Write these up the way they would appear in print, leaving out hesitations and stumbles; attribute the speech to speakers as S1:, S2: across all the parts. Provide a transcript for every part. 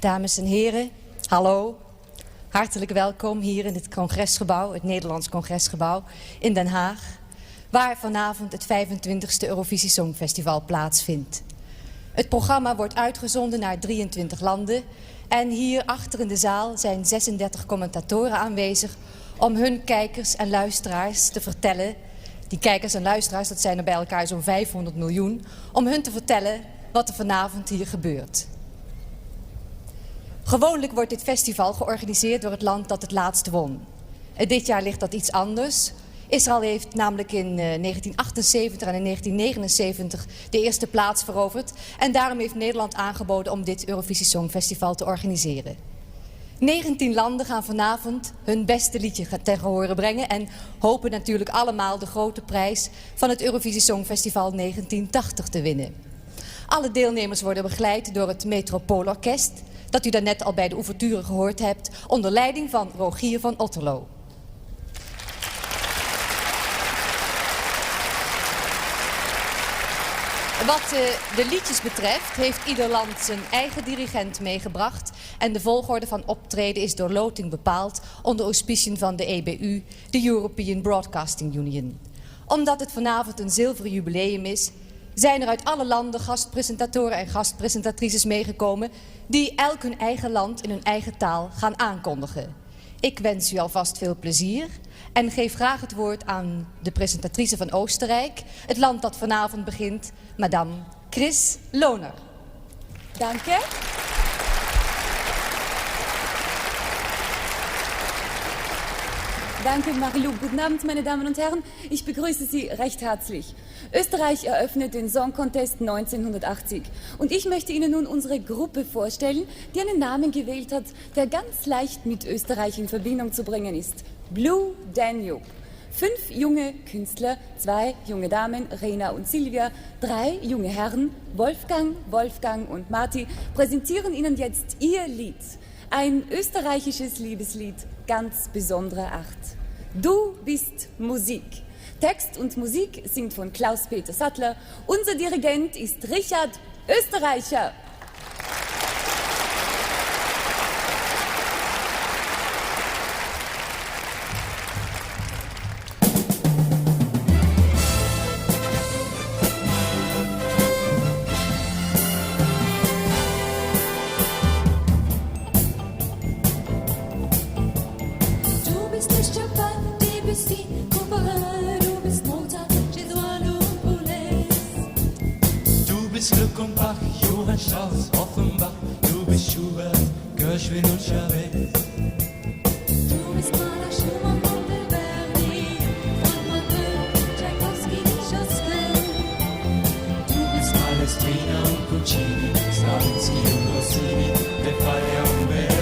S1: Dames en heren, hallo. Hartelijk welkom hier in het congresgebouw, het Nederlands Congresgebouw in Den Haag, waar vanavond het 25e Eurovisie Songfestival plaatsvindt. Het programma wordt uitgezonden naar 23 landen en hier achter in de zaal zijn 36 commentatoren aanwezig om hun kijkers en luisteraars te vertellen, die kijkers en luisteraars, dat zijn er bij elkaar zo'n 500 miljoen, om hun te vertellen wat er vanavond hier gebeurt. Gewoonlijk wordt dit festival georganiseerd door het land dat het laatst won. Dit jaar ligt dat iets anders. Israël heeft namelijk in 1978 en in 1979 de eerste plaats veroverd. En daarom heeft Nederland aangeboden om dit Eurovisie Songfestival te organiseren. 19 landen gaan vanavond hun beste liedje tegen horen brengen en hopen natuurlijk allemaal de grote prijs van het Eurovisie Songfestival 1980 te winnen. Alle deelnemers worden begeleid door het Metropoolorkest, dat u daarnet al bij de ouverture gehoord hebt, onder leiding van Rogier van Otterlo. Wat de liedjes betreft heeft ieder land zijn eigen dirigent meegebracht en de volgorde van optreden is door loting bepaald onder auspiciën van de EBU, de European Broadcasting Union. Omdat het vanavond een zilveren jubileum is, zijn er uit alle landen gastpresentatoren en gastpresentatrices meegekomen die elk hun eigen land in hun eigen taal gaan aankondigen. Ik wens u alvast veel plezier en geef graag het woord aan de presentatrice van Oostenrijk, het land dat vanavond begint, madame Chris Lohner.
S2: Danke. Danke, Marilou. Guten Abend, meine Damen und Herren. Ich begrüße Sie recht herzlich. Österreich eröffnet den Song Contest 1980. Und ich möchte Ihnen nun unsere Gruppe vorstellen, die einen Namen gewählt hat, der ganz leicht mit Österreich in Verbindung zu bringen ist. Blue Danube. 5 junge Künstler, 2 junge Damen, Rena und Silvia, 3 junge Herren, Wolfgang und Marti, präsentieren Ihnen jetzt ihr Lied. Ein österreichisches Liebeslied ganz besonderer Art. Du bist Musik. Text und Musik sind von Klaus-Peter Sattler. Unser Dirigent ist Richard Österreicher.
S3: Glück und Bach, Johann Strauss, Offenbach, du bist Schubert, Gershwin und Chavez.
S4: Du bist Mahler, Schumann, Monteverdi, Frank Tchaikovsky, Josquin.
S3: Du bist Palestrina und Puccini, Stravinsky und Rossini, De Falla und Berger.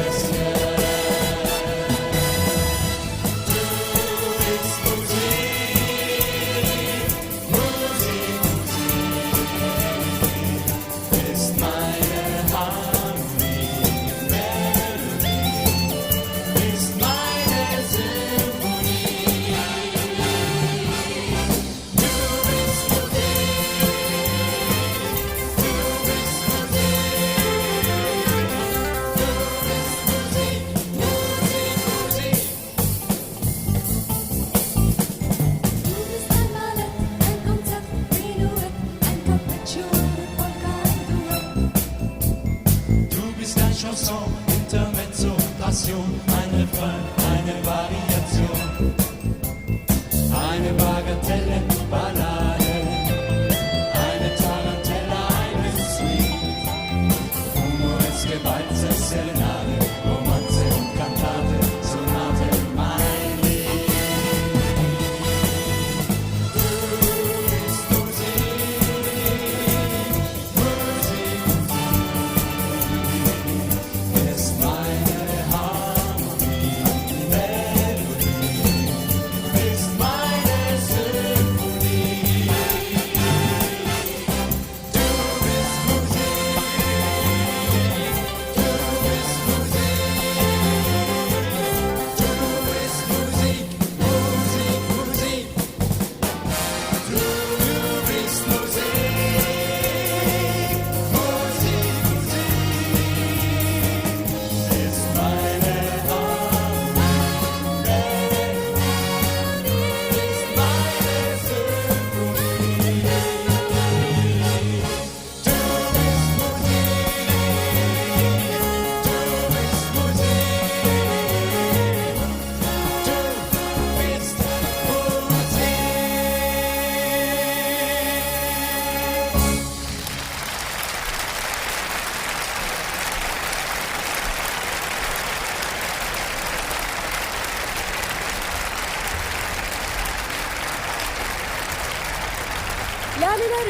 S3: Intermezzo, Passion, ein Refrain, eine Variation, eine Bagatelle, Ballade, eine Tarantella, eine Suite, humoreske Walzer, Serenade, Romanze und Kantate, Sonate, mein Lied. Du bist Musik, Musik, ist meine Harmonie.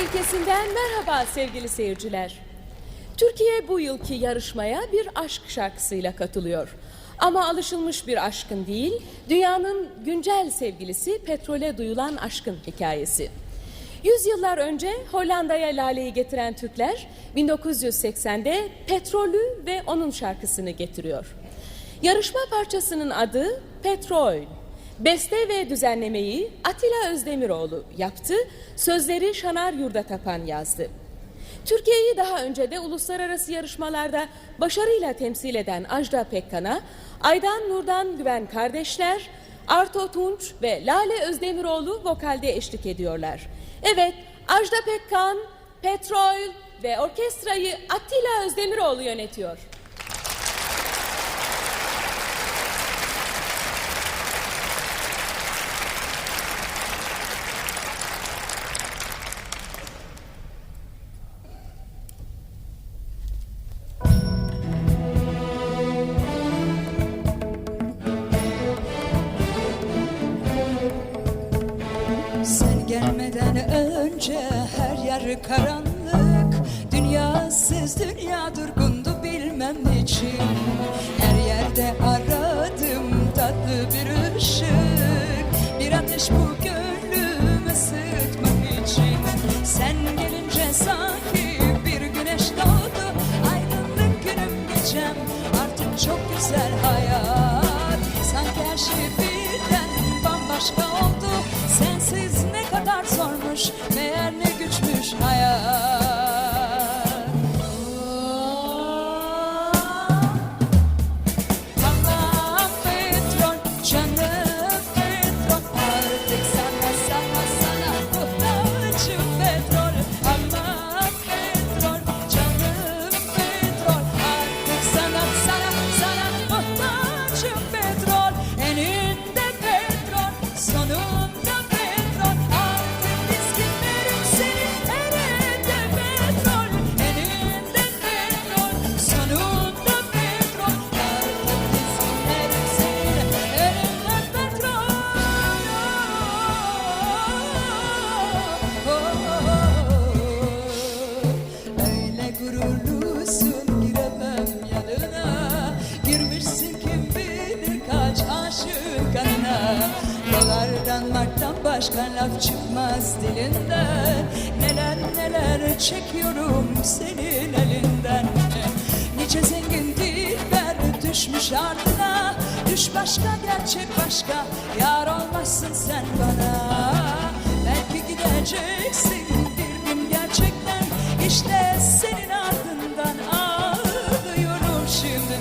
S5: ülkesinden merhaba sevgili seyirciler. Türkiye bu yılki yarışmaya bir aşk şarkısıyla katılıyor. Ama alışılmış bir aşkın değil, dünyanın güncel sevgilisi petrole duyulan aşkın hikayesi. 100 yıllar önce Hollanda'ya laleyi getiren Türkler 1980'de Petrolü ve onun şarkısını getiriyor. Yarışma parçasının adı Petrol. Beste ve düzenlemeyi Atilla Özdemiroğlu yaptı, sözleri Şanar Yurdatapan yazdı. Türkiye'yi daha önce de uluslararası yarışmalarda başarıyla temsil eden Ajda Pekkan'a Aydan Nurdan Güven kardeşler, Arto Tunç ve Lale Özdemiroğlu vokalde eşlik ediyorlar. Evet, Ajda Pekkan, Petrol ve orkestrayı Atilla Özdemiroğlu yönetiyor.
S6: Sen gelmeden önce her yer karanlık, dünyasız dünya durgundu bilmem niçin. Her yerde aradım tatlı bir ışık, bir ateş bu gönlümü ısıtmak için. Sen gelince sanki bir güneş doğdu, aydınlık günüm geçem artık çok güzel hayat. Sanki her şey birden bambaşka oldu, sensiz ne kadar zormuş, meğer ne güçmüş hayat. Tamam petrol, canım petrol, artık sana sana sana muhtacım petrol. Aman petrol, canım petrol, artık sana sana sana muhtacım petrol. Eninde petrol, sonunda petrol, artık dizginlerim senin elinde petrol. Eninde petrol, sonunda petrol, artık dizginlerim senin elinde petrol. Öyle gururlusun giremem yanına, girmişsin kim bilir kaç aşık kanına. Dolardan marktan başka laf çıkmaz dilinden, neler neler çekiyorum senin elinden. Nice zengin dilber düşmüş ardına, düş başka gerçek başka, yar olmazsın sen bana. Belki gideceksin bir gün gerçekten, işte senin ardından ağlıyorum şimdiden.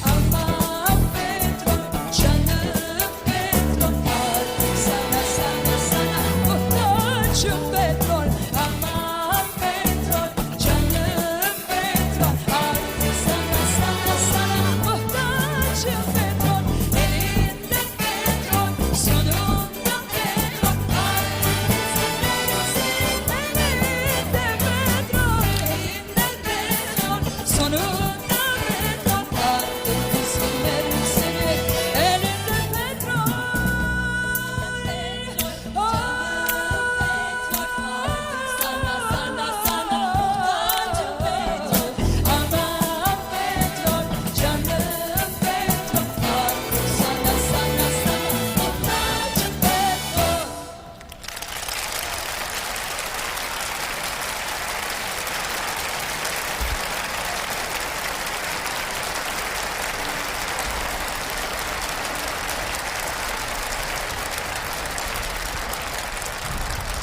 S6: Aman petrol, canım petrol, artık sana sana sana muhtacım petrol. Aman petrol, canım petrol, artık sana sana sana muhtacım petrol. Elinde petrol, sonunda petrol, artık dizginlerim senin elinde petrol. Elinde petrol, sonunda petrol, artık dizginlerim senin elinde petrol. Sana sana sana muhtacım petrol. Aman petrol, canım petrol, artık sana sana sana muhtacım petrol.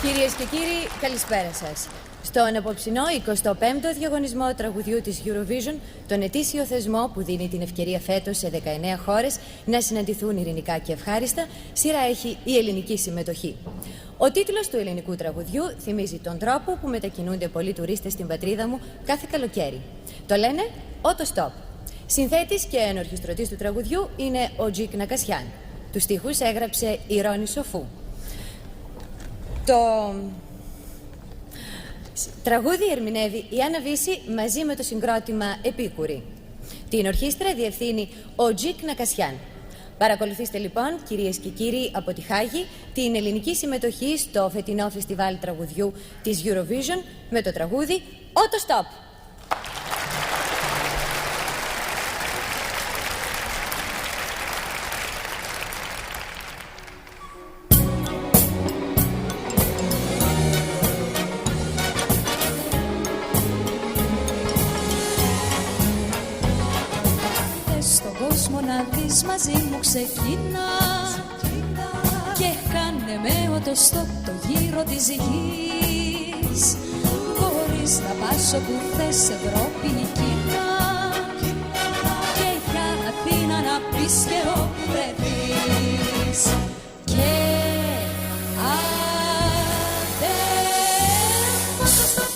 S7: Κυρίες και κύριοι, καλησπέρα σας. Στον απόψινό 25ο διαγωνισμό τραγουδιού της Eurovision, τον ετήσιο θεσμό που δίνει την ευκαιρία φέτος σε 19 χώρες να συναντηθούν ειρηνικά και ευχάριστα, σειρά έχει η ελληνική συμμετοχή. Ο τίτλος του ελληνικού τραγουδιού θυμίζει τον τρόπο που μετακινούνται πολλοί τουρίστες στην πατρίδα μου κάθε καλοκαίρι. Το λένε Ότο Στόπ. Συνθέτης και ενορχιστρωτής του τραγουδιού είναι ο Τζικ Νακασιάν. Τους στίχους έγραψε η Ρόνη Σοφού. Το τραγούδι ερμηνεύει η Άννα Βύση μαζί με το συγκρότημα Επίκουρη. Την ορχήστρα διευθύνει ο Τζικ Νακασιάν. Παρακολουθήστε λοιπόν, κυρίες και κύριοι, από τη Χάγη, την ελληνική συμμετοχή στο φετινό φεστιβάλ τραγουδιού της Eurovision με το τραγούδι Autostop.
S4: Στον κόσμο να δεις μαζί μου ξεκινά και κάνε με οτοστόπ το γύρο της γης. Μπορείς να πας όπου θες, Ευρώπη ή Κίνα, και για Αθήνα να πεις και όπου βρεθείς. Και άντε οτοστόπ,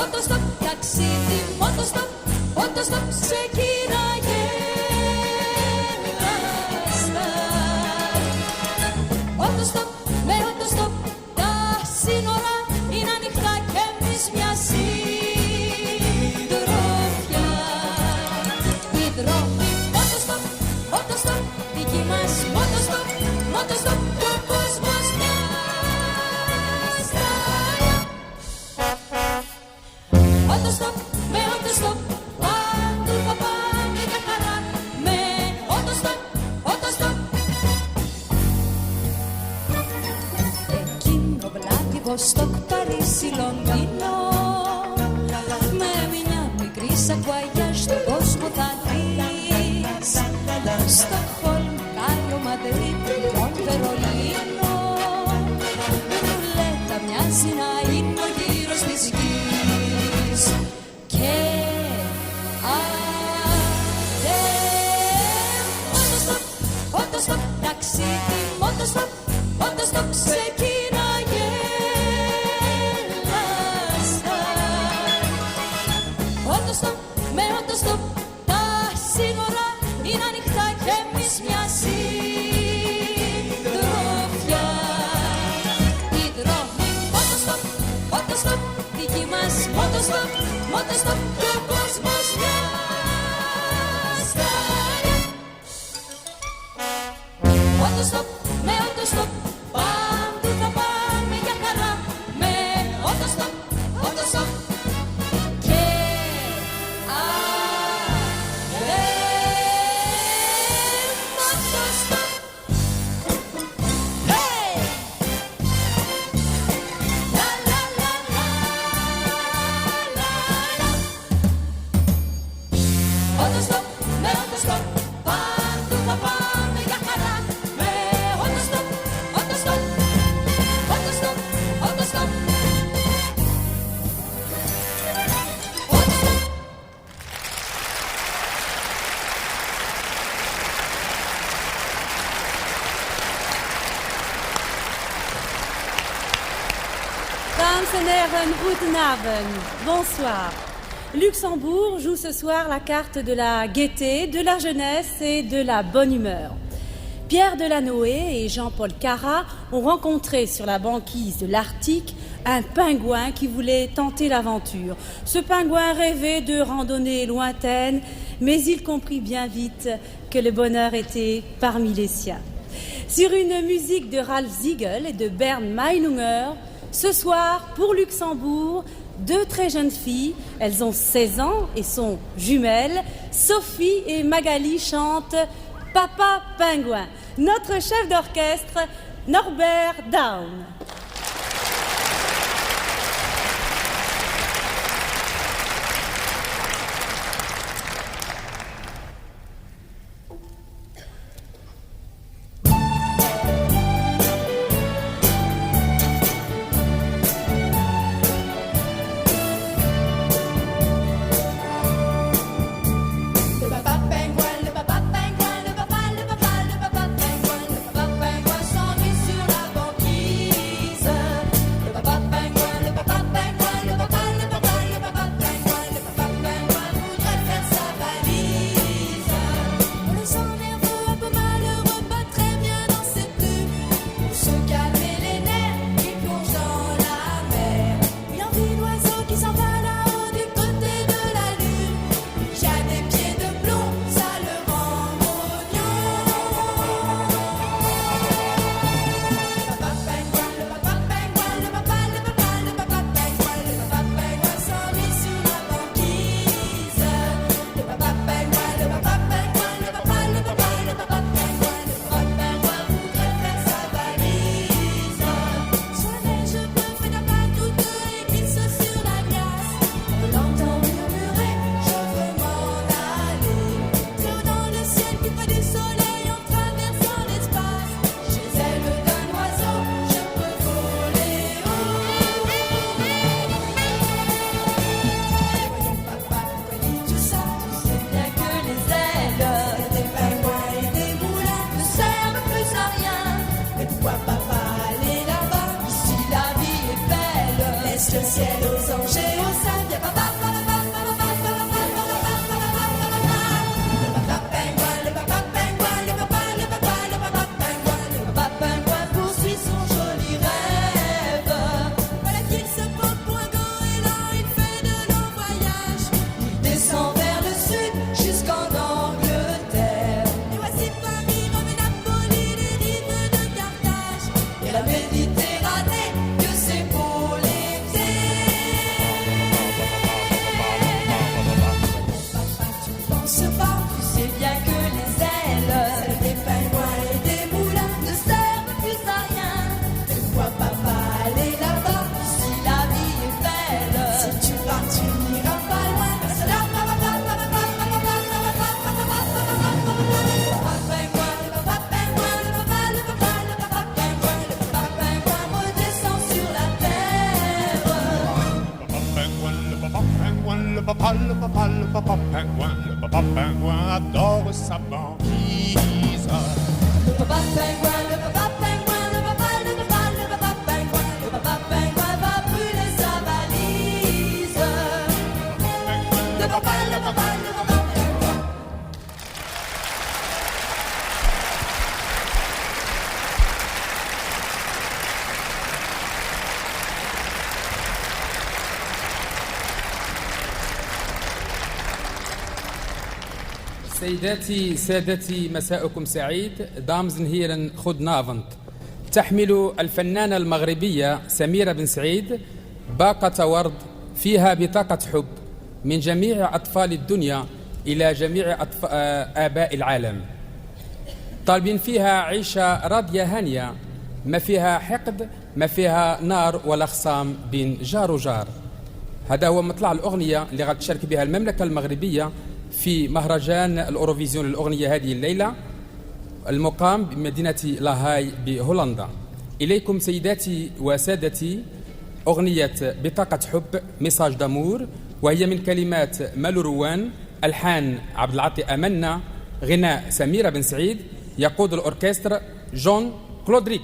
S4: οτοστόπ, ταξίδι, οτοστόπ, οτοστόπ, ξεκίναγε. Οτοστόπ, με οτοστόπ, τα σύνορα είναι ανοιχτά και εμείς μια συντροφιά. Οι δρόμοι, οτοστόπ, οτοστόπ, δική μας οτοστόπ, οτοστόπ, ο κόσμος μια στάρια. Οτοστόπ, με οτοστόπ, παντού θα πάμε για χαρά. Με οτοστόπ, οτοστόπ. Εκείνο Βλάντιβοστοκ, Παρίσι, Λονδίνο, με μια μικρή σακουαγιά στον κόσμο θα δεις. Στοκχόλμη, Κάιρο, Μαδρίτη, Λιόν, Βερολίνο, ρουλέτα μοιάζει να είναι ο γύρος της γης. Και άντε οτοστόπ, οτοστόπ, ταξίδι, οτοστόπ, οτοστόπ, ξεκίναγε λάστα. Οτοστόπ, με οτοστόπ, τα σύνορα είναι ανοιχτά και εμείς μια συντροφιά. Οι δρόμοι, οτοστόπ, οτοστόπ, δική μας οτοστόπ, οτοστόπ, και ο κόσμος μια στάρια. Οτοστόπ, με οτοστόπ, παντού θα πάμε για χαρά. Με οτοστόπ, οτοστόπ. Και άντε οτοστόπ. Hey! La la la la la la. Οτοστόπ, με οτοστόπ, παντού θα πάμε για χαρά. Με οτοστόπ, οτοστόπ, οτοστόπ, οτοστόπ. Οτοστόπ.
S8: Dames en heren, guten Abend. Bonsoir. Luxembourg joue ce soir la carte de la gaieté, de la jeunesse et de la bonne humeur. Pierre Delanoë et Jean-Paul Cara ont rencontré sur la banquise de l'Arctique un pingouin qui voulait tenter l'aventure. Ce pingouin rêvait de randonnées lointaines, mais il comprit bien vite que le bonheur était parmi les siens. Sur une musique de Ralph Siegel et de Bernd Meinunger, ce soir, pour Luxembourg, deux très jeunes filles, elles ont 16 ans et sont jumelles, Sophie et Magali chantent Papa Pingouin. Notre chef d'orchestre, Norbert Daum.
S4: Le papa pingouin, le papa pingouin, le papa, le papa, le papa pingouin, le papa pingouin s'ennuie sur la banquise.
S6: le ciel aux anges et aux saints. Le papa pingouin poursuit son joli rêve. Voilà qu'il se porte point grand et là il fait de longs voyages. Il descend vers le sud jusqu'en Angleterre. Et voici Paris, Rome et Napoli, les rives de Carthage. Et la Méditerranée, que c'est beau l'été. Tu penses pas, tu sais bien que les ailes des pingouins et des moulins ne servent plus à rien. Pourquoi papa aller là-bas si la vie est belle? Si tu pars, tu n'iras pas loin. Papa pingouin redescend sur la terre.
S9: Le papa pingouin adore sa banquise.
S6: Le papa pingouin, le papa pingouin, le papa pingouin, le papa pingouin va brûler sa valise. Le papa pingouin.
S10: سيداتي سادتي مساءكم سعيد. دامز هيرن خود نافنت. تحمل الفنانة المغربية سميرة بن سعيد باقة ورد فيها بطاقة حب من جميع أطفال الدنيا إلى جميع آباء العالم، طالبين فيها عيشة راضية هانية، ما فيها حقد، ما فيها نار ولا خصام بين جار وجار. هذا هو مطلع الأغنية اللي غادي تشارك بها المملكة المغربية في مهرجان الأوروفيزيون للأغنية هذه الليلة المقام بمدينة لاهاي بهولندا. إليكم سيداتي وسادتي أغنية بطاقة حب ميساج دامور، وهي من كلمات مالو روان، ألحان عبد العاطي أمنا، غناء سميرة بن سعيد، يقود الأوركسترا جون كلودريك.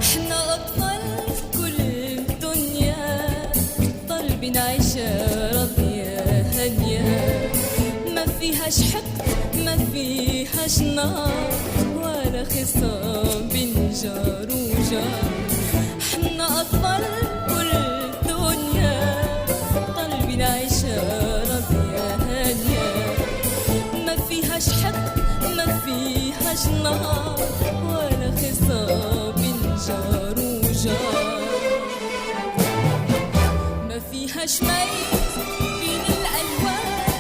S6: احنا أطفال في كل الدنيا طالبين عيشة راضية هانية، ما فيهاش حقد، ما فيهاش نار ولا خصام بين جار وجار. احنا أطفال كل الدنيا طالبين عيشة راضية هانية، ما فيهاش حقد، ما فيهاش نار ولا خصام بين جار وجار. ما فيهاش ميز بين الألوان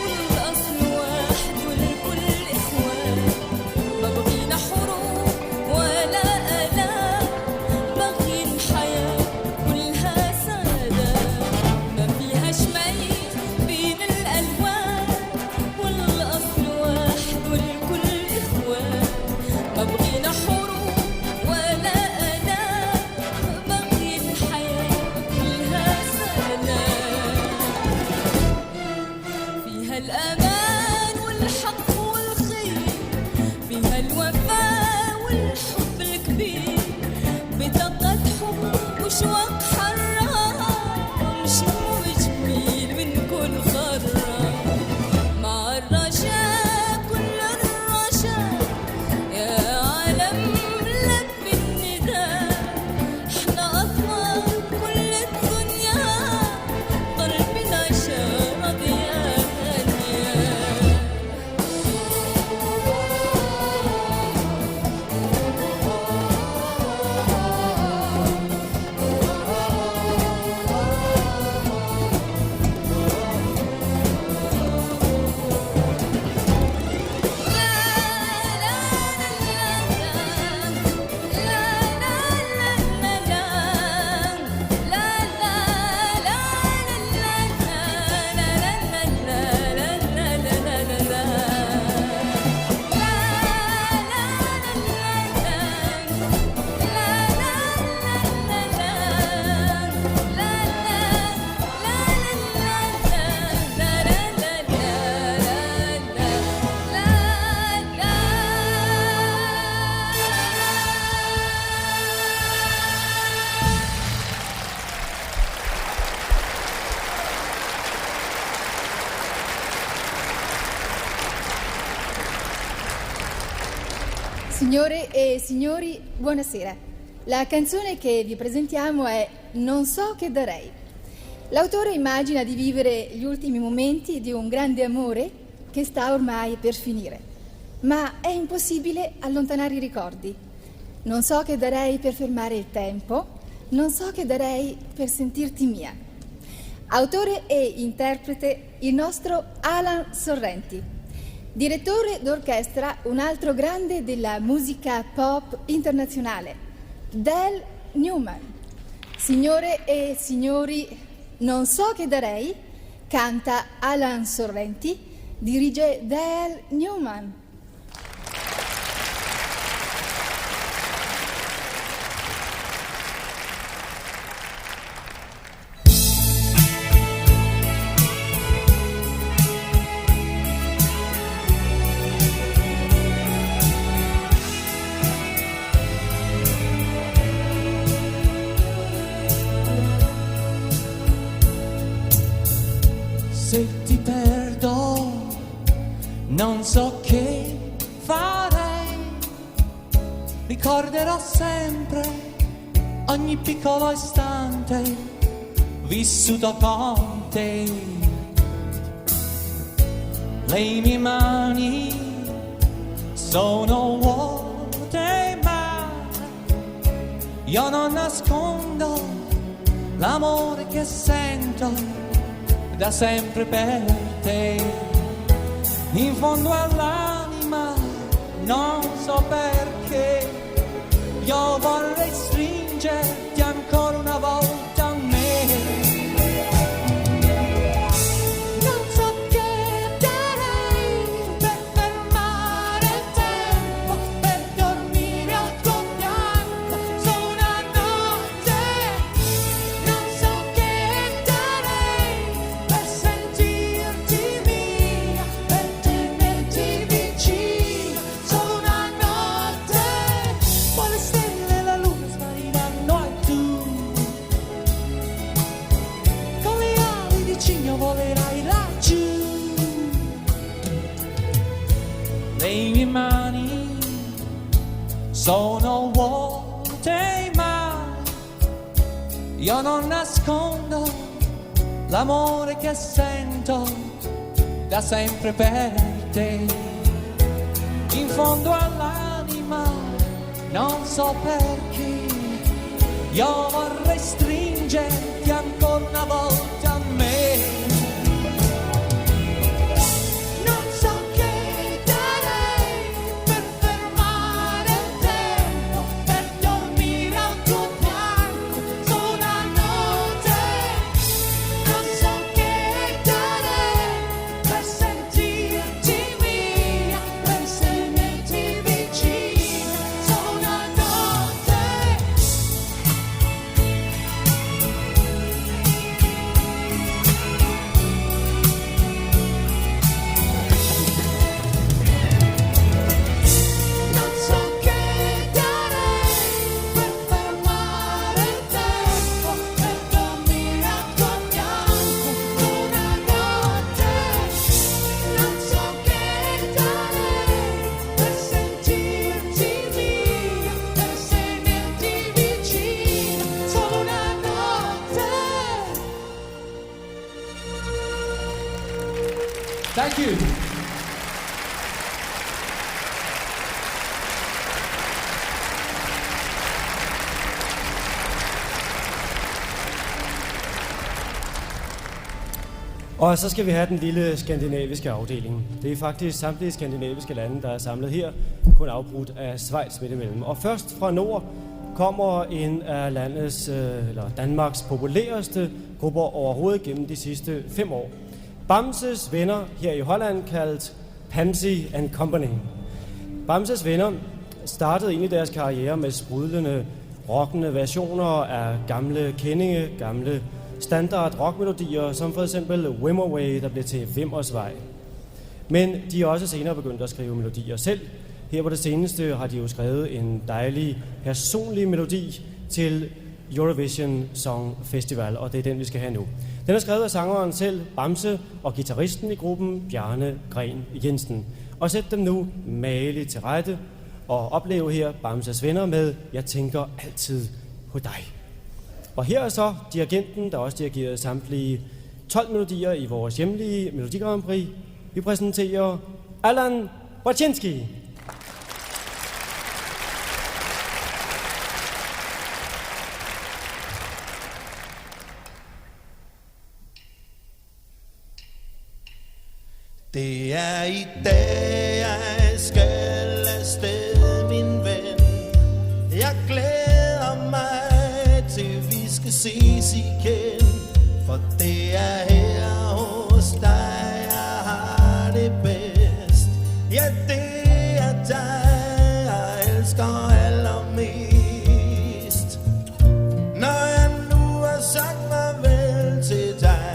S6: والأصل واحد والكل إخوان. ما بغينا حروب ولا آلام، باغيين حياة كلها سعادة. ما فيهاش ميز بين الألوان والأصل واحد والكل إخوان. ما بغينا حروب ولا آلام، باغيين حياة كلها سلام.
S11: Signore e signori, buonasera. La canzone che vi presentiamo è Non so che darei. L'autore immagina di vivere gli ultimi momenti di un grande amore che sta ormai per finire, ma è impossibile allontanare i ricordi. Non so che darei per fermare il tempo, non so che darei per sentirti mia. Autore e interprete il nostro Alan Sorrenti. Direttore d'orchestra un altro grande della musica pop internazionale, Del Newman. Signore e signori, Non so che darei, canta Alan Sorrenti, dirige Del Newman.
S3: Se ti perdo, non so che farei. Ricorderò sempre ogni piccolo istante vissuto con te. Le mie mani sono vuote, ma io non nascondo l'amore che sento da sempre per te. In fondo all'anima non so perché io vorrei stringerti ancora una volta a me. Non so che darei per fermare il tempo, per dormire al tuo fianco solo una notte. Non so che darei per sentirti mia, per tenerti vicino solo una notte. Poi le stelle e la luna spariranno e tu con le ali di cigno volerai laggiù. Le mie mani sono vuote, ma io non nascondo l'amore che sento da sempre per te. In fondo all'anima non so perché io vorrei stringerti ancora una volta a me. Non so che darei per fermare il tempo, per dormire al tuo fianco solo una notte. Non so che darei per sentirti mia, per tenerti vicino solo una notte. Non so che darei per fermare il tempo, per dormire al tuo fianco una notte. Non so che darei per sentirti mia, per tenerti vicino solo una notte. Thank you.
S12: Og så skal vi have den lille skandinaviske afdeling. Det er faktisk samtlige skandinaviske lande, der er samlet her, kun afbrudt af Schweiz midt imellem. Og først fra nord kommer en af landets, eller Danmarks populæreste grupper overhovedet gennem de sidste 5 år. Bamses Venner her i Holland, kaldt Pansy and Company. Bamses Venner startede egentlig deres karriere med sprudlende, rockende versioner af gamle kendinge, gamle standard rockmelodier, som for eksempel Whim Away, der blev til Vimmersvej. Men de er også senere begyndt at skrive melodier selv. Her på det seneste har de jo skrevet en dejlig, personlig melodi til Eurovision Song Festival, og det er den, vi skal have nu. Den er skrevet af sangeren selv, Bamse, og guitaristen i gruppen, Bjarne Gren Jensen. Og sæt dem nu mageligt til rette. at opleve her Bamses Venner med Jeg tænker altid på dig. Og her er så dirigenten, der også dirigerede samtlige 12 melodier i vores hjemlige Melodi Grand Prix. Vi præsenterer Allan Bracinski.
S13: Det er i dag, jeg skal afsted, min ven. Jeg glæder mig til, vi skal ses igen. For det er her hos dig, jeg har det bedst. Ja, det er dig, jeg elsker allermest. Når jeg nu har sagt farvel til dig,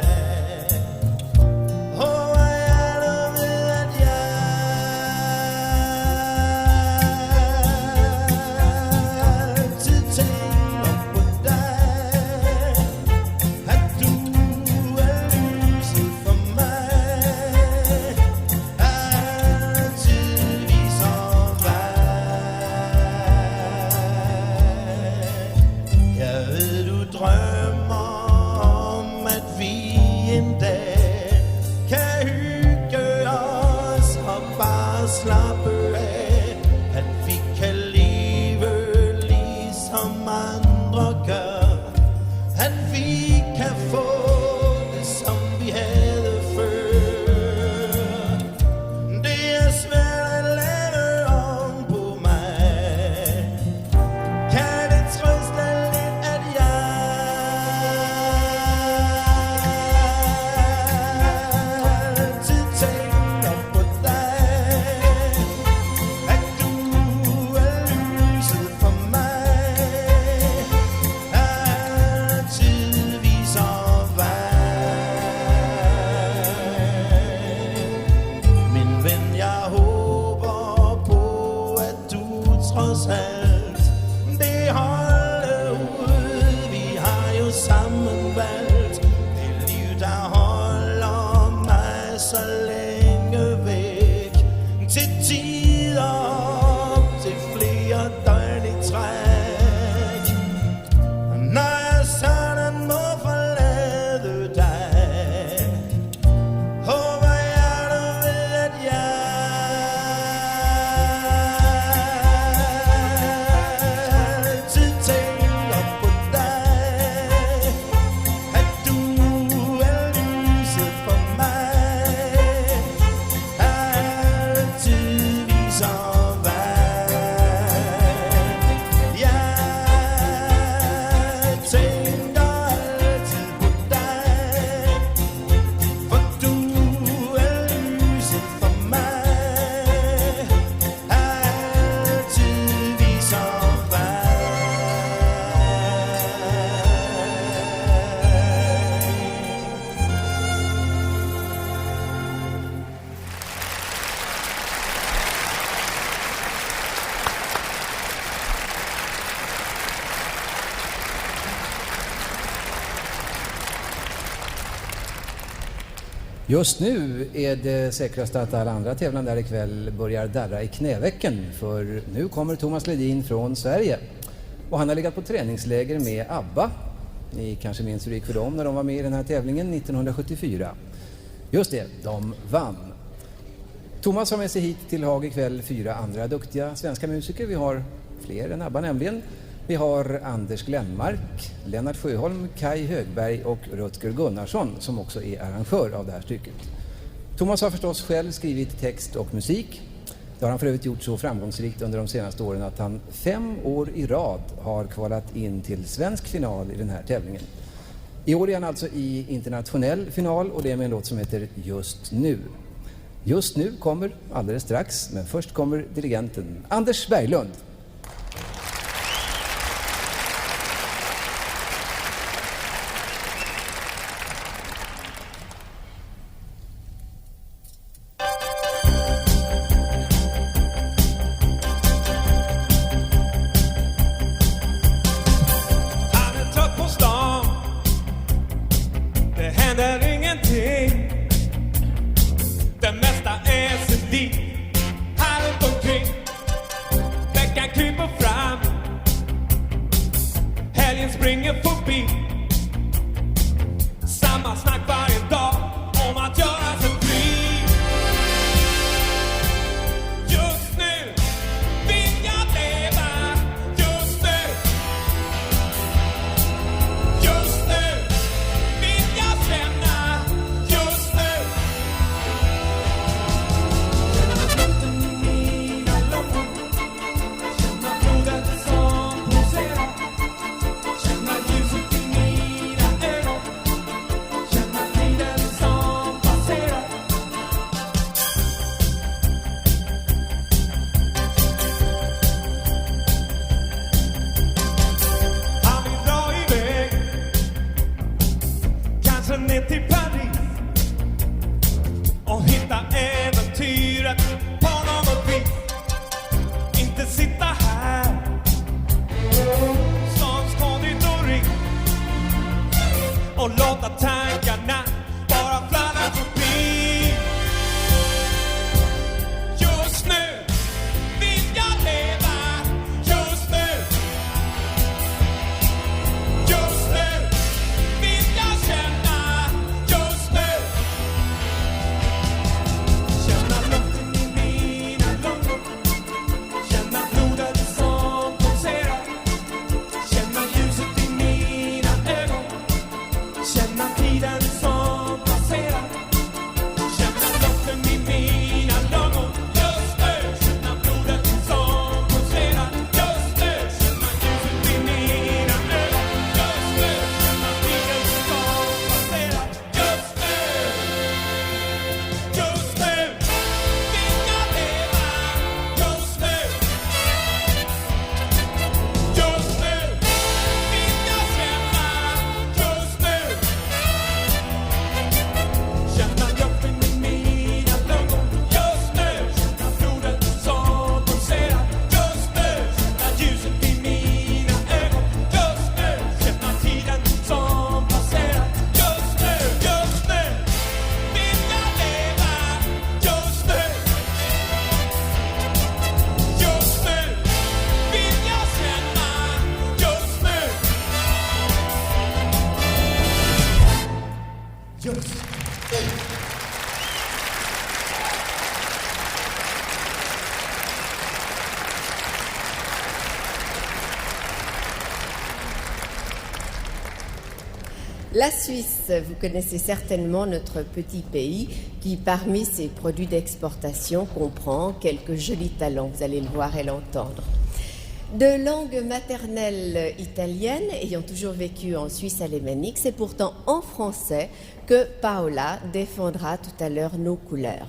S14: Just nu är det säkrast att alla andra tävlande där ikväll börjar darra i knävecken, för nu kommer Thomas Ledin från Sverige. Och han har legat på träningsläger med ABBA. Ni kanske minns hur det gick för dem när de var med i den här tävlingen 1974. Just det, de vann. Thomas har med sig hit till Haag ikväll 4 andra duktiga svenska musiker. Vi har fler än ABBA nämligen. Vi har Anders Glenmark, Lennart Sjöholm, Kai Högberg och Rutger Gunnarsson som också är arrangör av det här stycket. Thomas har förstås själv skrivit text och musik. Det har han för övrigt gjort så framgångsrikt under de senaste åren att han 5 år i rad har kvalat in till svensk final i den här tävlingen. I år är han alltså i internationell final, och det är med en låt som heter Just nu. Just nu kommer alldeles strax, men först kommer dirigenten Anders Berglund.
S15: La Suisse, vous connaissez certainement notre petit pays qui, parmi ses produits d'exportation, comprend quelques jolis talents, vous allez le voir et l'entendre. De langue maternelle italienne, ayant toujours vécu en Suisse alémanique, c'est pourtant en français que Paola défendra tout à l'heure nos couleurs.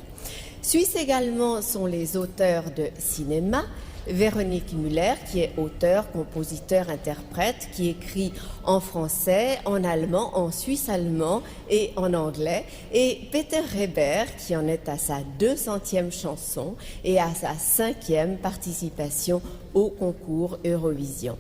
S15: Suisse également sont les auteurs de cinéma. Véronique Müller, qui est auteur, compositeur, interprète, qui écrit en français, en allemand, en suisse-allemand et en anglais. Et Peter Reber, qui en est à sa 200e chanson et à sa 5e participation au concours Eurovision.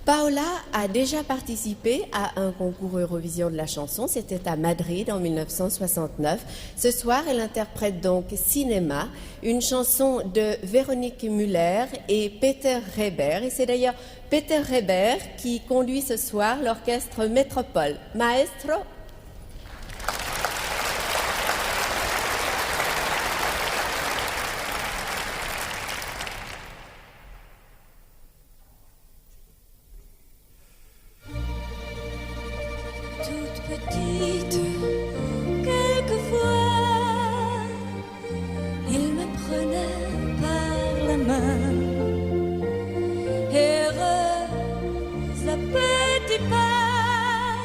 S15: Paola a déjà participé à un concours Eurovision de la chanson, c'était à Madrid en 1969. Ce soir, elle interprète donc Cinéma, une chanson de Véronique Müller et Peter Reber. Et c'est d'ailleurs Peter Reber qui conduit ce soir l'orchestre Métropole. Maestro.
S4: Petite, quelquefois, il me prenait par la main, heureuse à petits pas,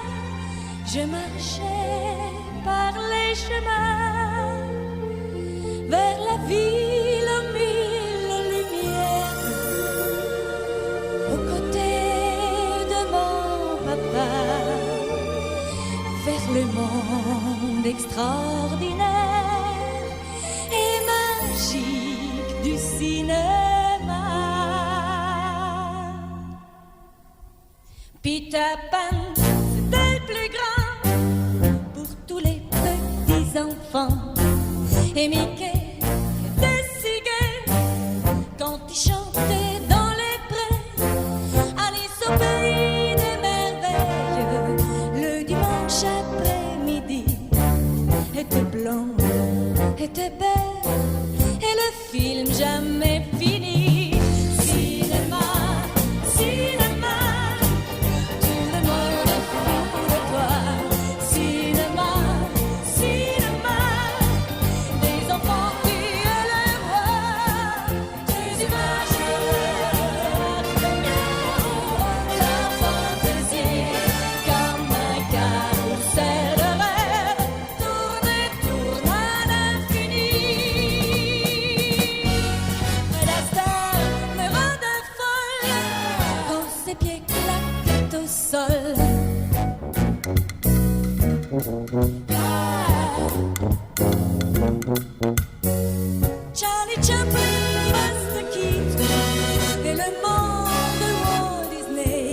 S4: je marchais par les chemins vers la ville aux mille lumières, aux côtés de mon papa. Vers le monde extraordinaire et magique du cinéma. Peter Pan, c'était le plus grand pour tous les petits enfants. Et Mickey était si gai quand il chantait dans les prés. Alice au pays des merveilles, le dimanche après-midi, était blonde, était belle, et le film jamais fini. Cinéma, cinéma, tout le monde est fou de toi. Cinéma, cinéma, des enfants qui est le roi, des images la fantaisie, comme un carrousel de rêve, tourne et tourne à l'infini. La star me rendait folle quand ses pieds claquaient au sol. Charlie Chaplin, Buster Keaton et le monde de Walt Disney,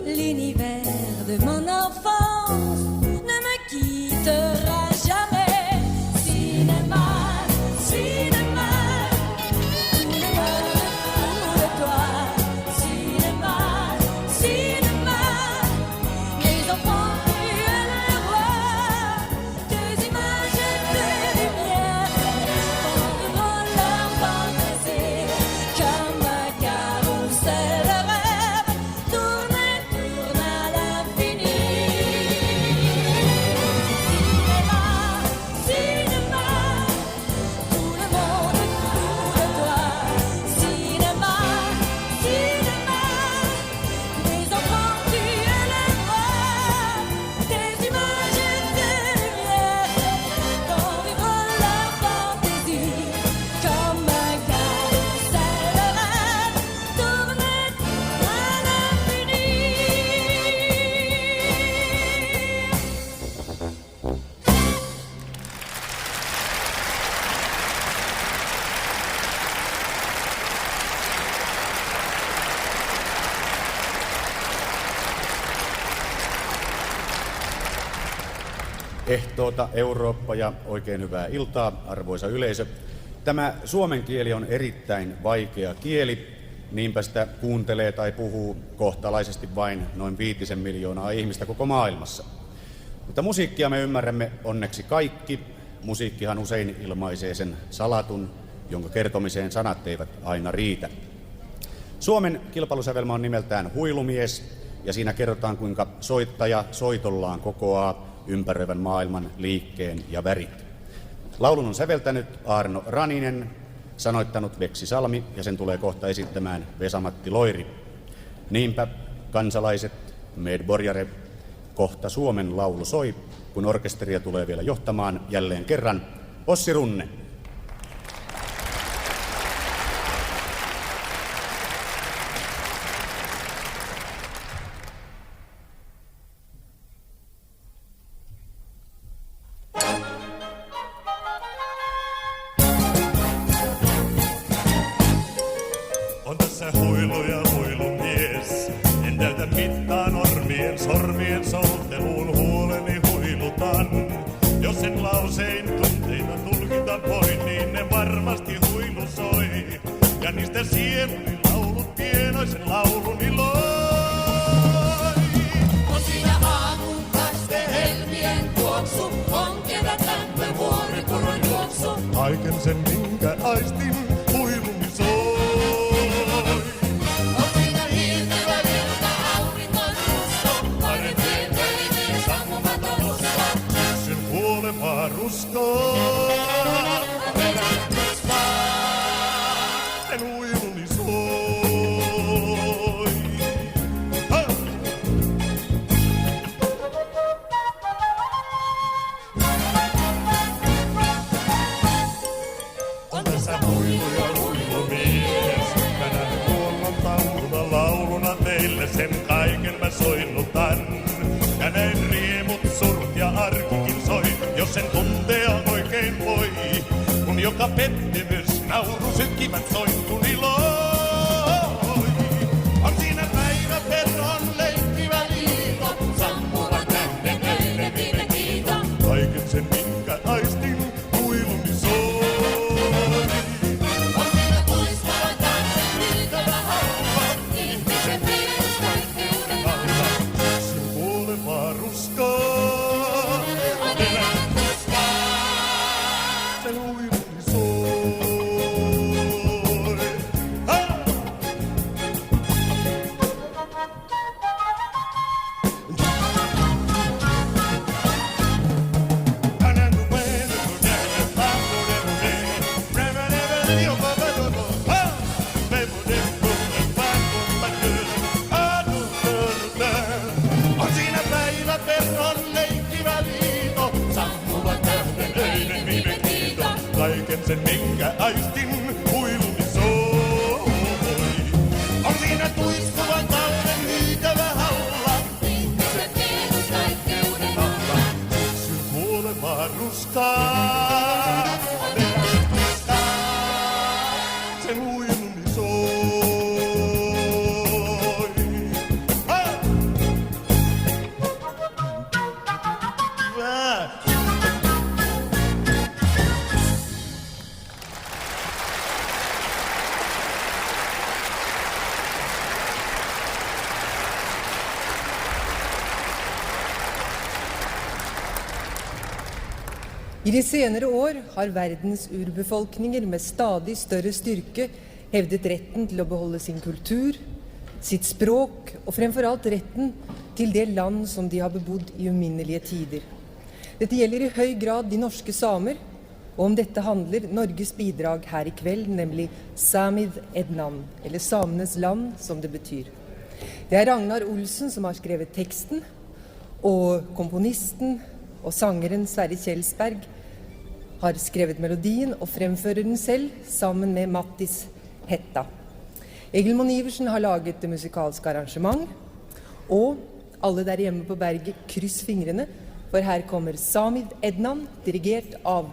S4: l'univers de mon enfance ne me quittera jamais. Cinéma, cinéma, tout le monde est fou de toi. Cinéma, cinéma, les enfants qui est le roi, des images et des lumières font vivre leur fantaisie comme un carrousel de rêve, tourne et tourne à l'infini. Cinéma, cinéma, tout le monde est fou de toi. Cinéma, cinéma, les enfants tu es le roi, des images et des lumières font vivre leur fantaisie comme un carrousel de rêve, tourne et tourne à l'infini.
S16: Ehtoota Eurooppa ja oikein hyvää iltaa, arvoisa yleisö. Tämä suomen kieli on erittäin vaikea kieli, niinpä sitä kuuntelee tai puhuu kohtalaisesti vain noin 5 miljoonaa ihmistä koko maailmassa. Mutta musiikkia me ymmärrämme onneksi kaikki. Musiikkihan usein ilmaisee sen salatun, jonka kertomiseen sanat eivät aina riitä. Suomen kilpailusävelmä on nimeltään Huilumies, ja siinä kerrotaan, kuinka soittaja soitollaan kokoaa ympäröivän maailman liikkeen ja värit. Laulun on säveltänyt Arno Raninen, sanoittanut Veksi Salmi ja sen tulee kohta esittämään Vesa-Matti Loiri. Niinpä, kansalaiset, medborgare, kohta Suomen laulu soi, kun orkesteria tulee vielä johtamaan jälleen kerran Ossi Runne.
S17: On tässä huilu ja huilumies, en täytä mittaa normien sormien solteluun huoleni huilutan. Jos en lausein tunteita tulkita voi, niin ne varmasti huilu soi. Ja niistä sieluni laulut pienoisen lauluni loi.
S6: On siinä aamun kaste helmien tuoksu, on kevät lämpö vuoripuron juoksu.
S17: Kaiken sen minkä aistin huiluni soi.
S6: On siinä hiiltävä virta auringon rusko, pari tieteellinen sammumaton usko.
S17: Sen kuolevaa ruskoa.
S6: Herätys vaan.
S17: Sen huiluni soi.
S6: On tässä huilu ja huilumies,
S17: Tänään kuollon tauluna lauluna teille sen kaiken mä soinnutan. Ja näin riemut, surut ja arkikin soi, jos sen tuntea oikein voi. Kun joka pettymys, nauru sykkivät sointuni loi. On siinä päivä perron leikkivä liito,
S6: sammuva tähden meille viime kiito.
S17: kaiken sen minkä aistin huiluni soi.
S6: On siinä tuistava tähden hyytävä haava, ihmisen peruskaikkeuden alla.
S17: Sen kuolevaa ruskaa.
S6: Herätys vaan.
S17: Sen huiluni soi. On siinä päivä perron leikkivä liito,
S6: Sammuva tähden öinen viime kiito.
S17: kaiken sen minkä aistin huiluni soi. On siinä tuiskuvan talven hyytävä halla,
S6: Ihmisen peruskaikkeuden alla.
S17: syksyn kuolevaa ruskaa. Herätys vaan. Sen huiluni soi.
S18: I de senere år har verdens urbefolkninger med stadig større styrke hevdet retten til å beholde sin kultur, sitt språk og fremfor alt retten til det land som de har bebodd i uminnelige tider. Dette gjelder i høy grad de norske samer, og om dette handler Norges bidrag her i kveld, nemlig Samid Ednan, eller Samenes land som det betyr. Det er Ragnar Olsen som har skrevet teksten, og komponisten og sangeren Sverre Kjelsberg har skrevet melodien og fremfører den selv sammen med Mattis Hetta. Egil Monn Iversen har laget det musikalske arrangement, og alle der hjemme på berget kryss fingrene, for her kommer Samid Ednan, dirigert av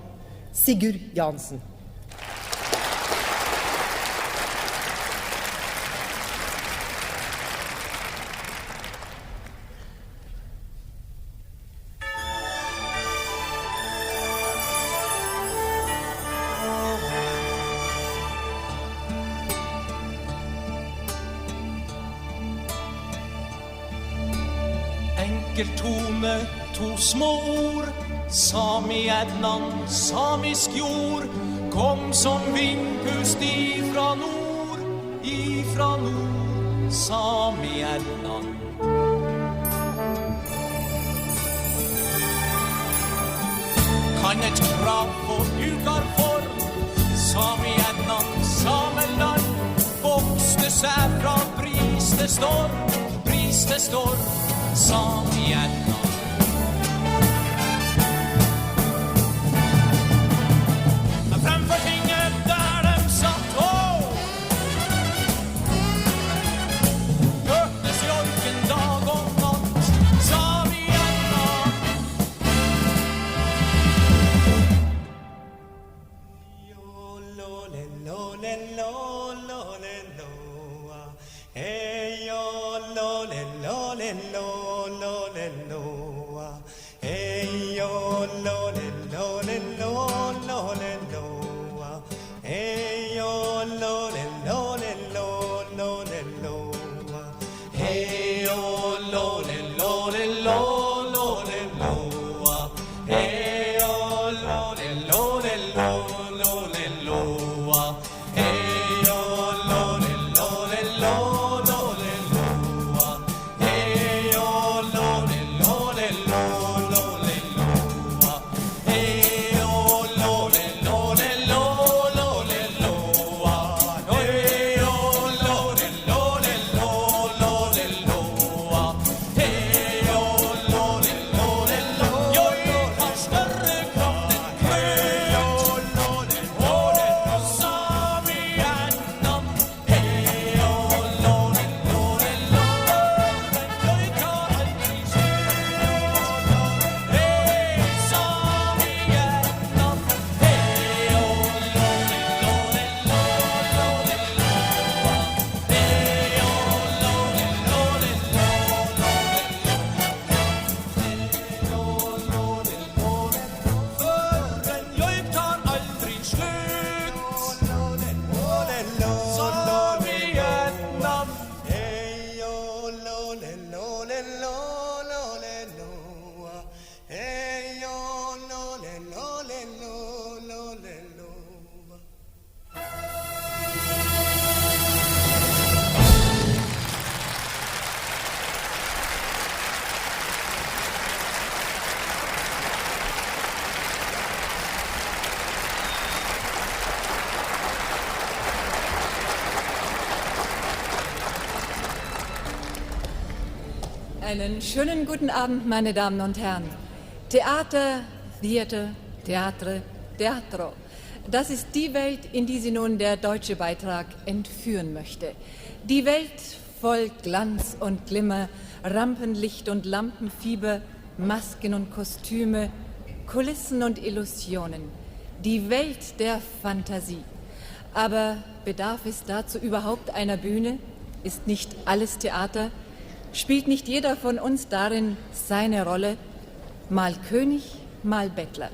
S18: Sigurd Jansen.
S3: Enkel tone, to små ord, Sami Ednan, samisk jord, kom som vindpust ifra nord, Sami Ednan. han et krav på uker for. Sami gjennom samme land, vokste seg fra bris det står, sami gjennom. Fremfor tinget der de satt hørtes jorken dag og natt, sami gjennom.
S19: Einen schönen guten Abend, meine Damen und Herren. Theater, Theater, Theatre, Teatro. Das ist die Welt, in die Sie nun der deutsche Beitrag entführen möchte. Die Welt voll Glanz und Glimmer, Rampenlicht und Lampenfieber, Masken und Kostüme, Kulissen und Illusionen. Die Welt der Fantasie. Aber bedarf es dazu überhaupt einer Bühne? Ist nicht alles Theater? Spielt nicht jeder von uns darin seine Rolle? Mal König, mal Bettler.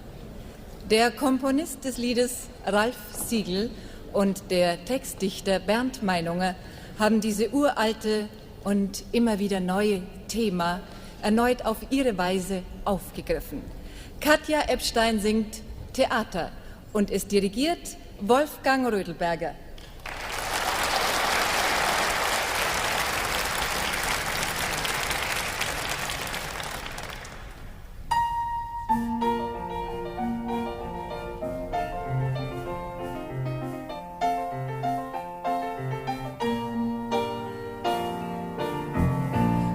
S19: Der Komponist des Liedes Ralf Siegel und der Textdichter Bernd Meinunger haben diese uralte und immer wieder neue Thema erneut auf ihre Weise aufgegriffen. Katja Epstein singt Theater und es dirigiert Wolfgang Rödelberger.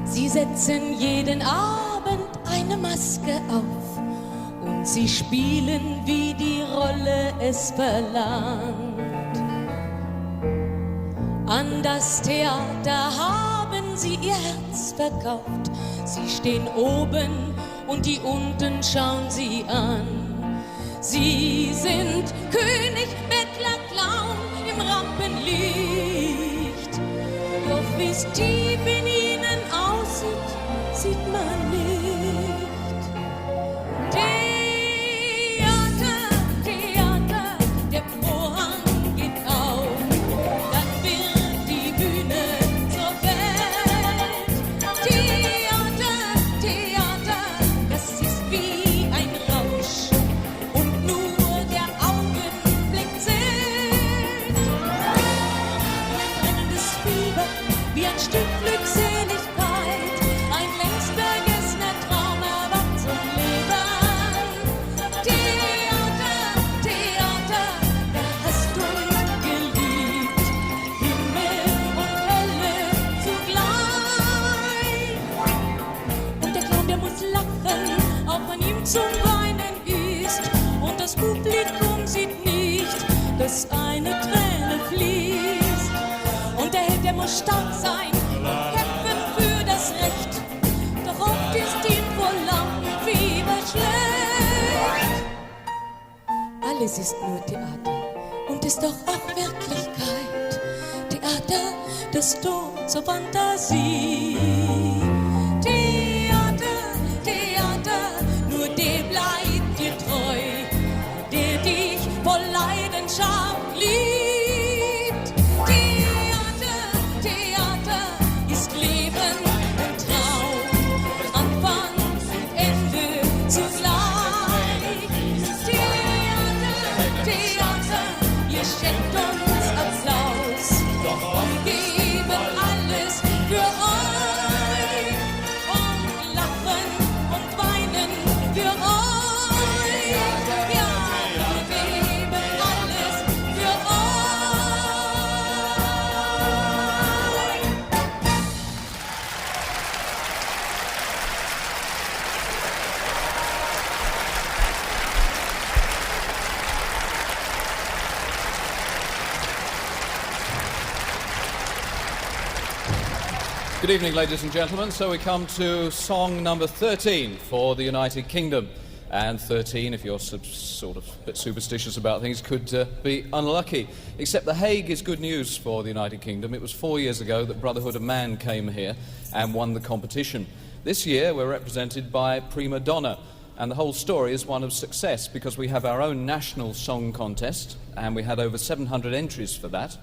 S20: Sie setzen jeden Abend eine Maske auf und sie spielen, wie die Rolle es verlangt. An das Theater haben sie ihr Herz verkauft. Sie stehen oben und die unten schauen sie an. Sie sind König, Bettler, Clown im Rampenlicht. Doch wie's tief in ihnen aussieht, sieht man nicht. Theater, Theater, der Vorhang geht auf, dann wird die Bühne zur Welt. Theater, Theater, das ist wie ein Rausch und nur der Augenblick zählt. Ein brennendes Fieber, wie ein Stück Glückseligkeit, ein längst vergessenes muss stark sein und kämpfen für das Recht. Doch oft ist ihm vor Lampenfieber schlecht. Alles ist nur Theater und ist doch auch Wirklichkeit. Theater, das Tor zur Fantasie. Theater, Theater, nur der bleibt dir treu, der dich voll Leidenschaft liebt. Theater, Theater ist Leben und Traum, Anfang und Ende zugleich. Theater, Theater, ihr schenkt uns Applaus und geben alles für euch und lachen und weinen für euch. Ja, wir geben alles für euch.
S21: Good evening, ladies and gentlemen. So we come to song number 13 for the United Kingdom. And 13, if you're sort of a bit superstitious about things, could be unlucky. Except The Hague is good news for the United Kingdom. It was 4 years ago that Brotherhood of Man came here and won the competition. This year we're represented by Prima Donna. And the whole story is one of success because we have our own national song contest and we had over 700 entries for that.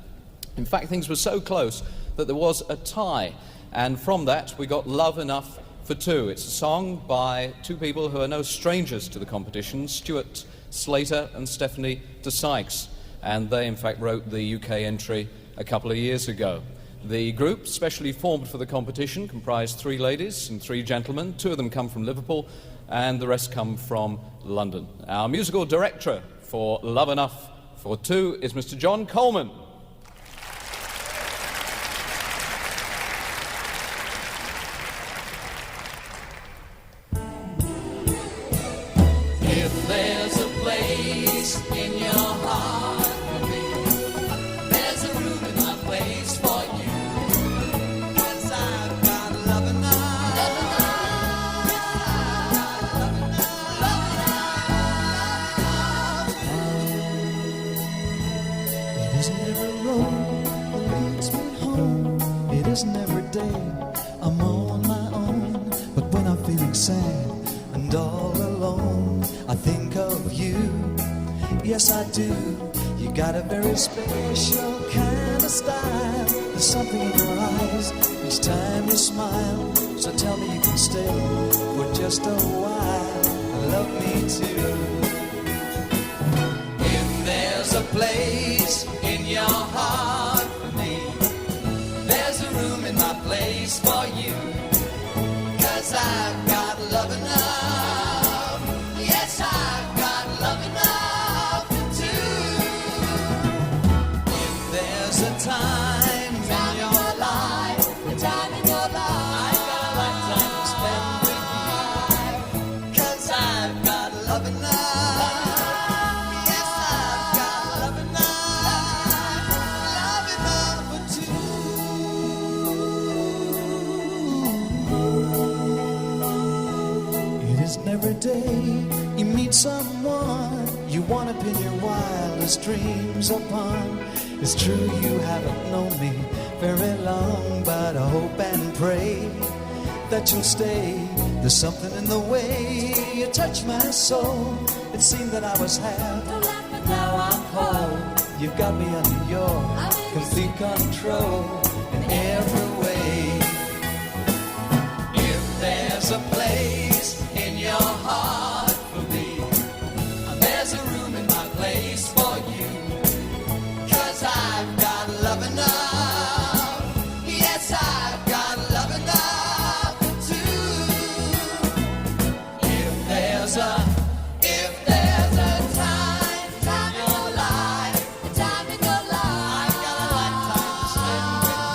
S21: In fact, things were so close that there was a tie. And from that, we got Love Enough for Two. It's a song by two people who are no strangers to the competition, Stuart Slater and Stephanie de Sykes. And they, in fact, wrote the UK entry a couple of years ago. The group, specially formed for the competition, comprised 3 ladies and 3 gentlemen. 2 of them come from Liverpool, and the rest come from London. Our musical director for Love Enough for Two is Mr. John Coleman.
S3: If there's a place in your heart for me, there's a room in my place for you. 'Cause I've got love enough. Love enough.
S22: It isn't every road that leads me home. It isn't every day I'm on my own. But when I'm feeling sad and all alone, I think of you. Yes, I do. You got a very special kind of style. There's something in your eyes each time you smile. So tell me you can stay for just a while. Love me too.
S3: If there's a place in your heart for me, there's a room in my place for you. 'Cause I've got love enough. Yes, I've got love enough for two. If there's a time in your life, a time in your life, I've got a lifetime to spend with you. 'Cause I've got love enough. Yes, I've got love enough for two.
S22: It isn't every day you meet someone you want to pin your wildest dreams upon. It's true you haven't known me very long, but I hope and pray that you'll stay. There's something in the way you touch my soul. It seemed that I was half, now I'm whole. You've got me under your complete control in every way.
S3: If there's a place in your heart for me, there's a room in my place for you. 'Cause I've got love enough. Yes, I've got love enough for two. If there's a time in your life, a time in your life, I've got a lifetime to spend with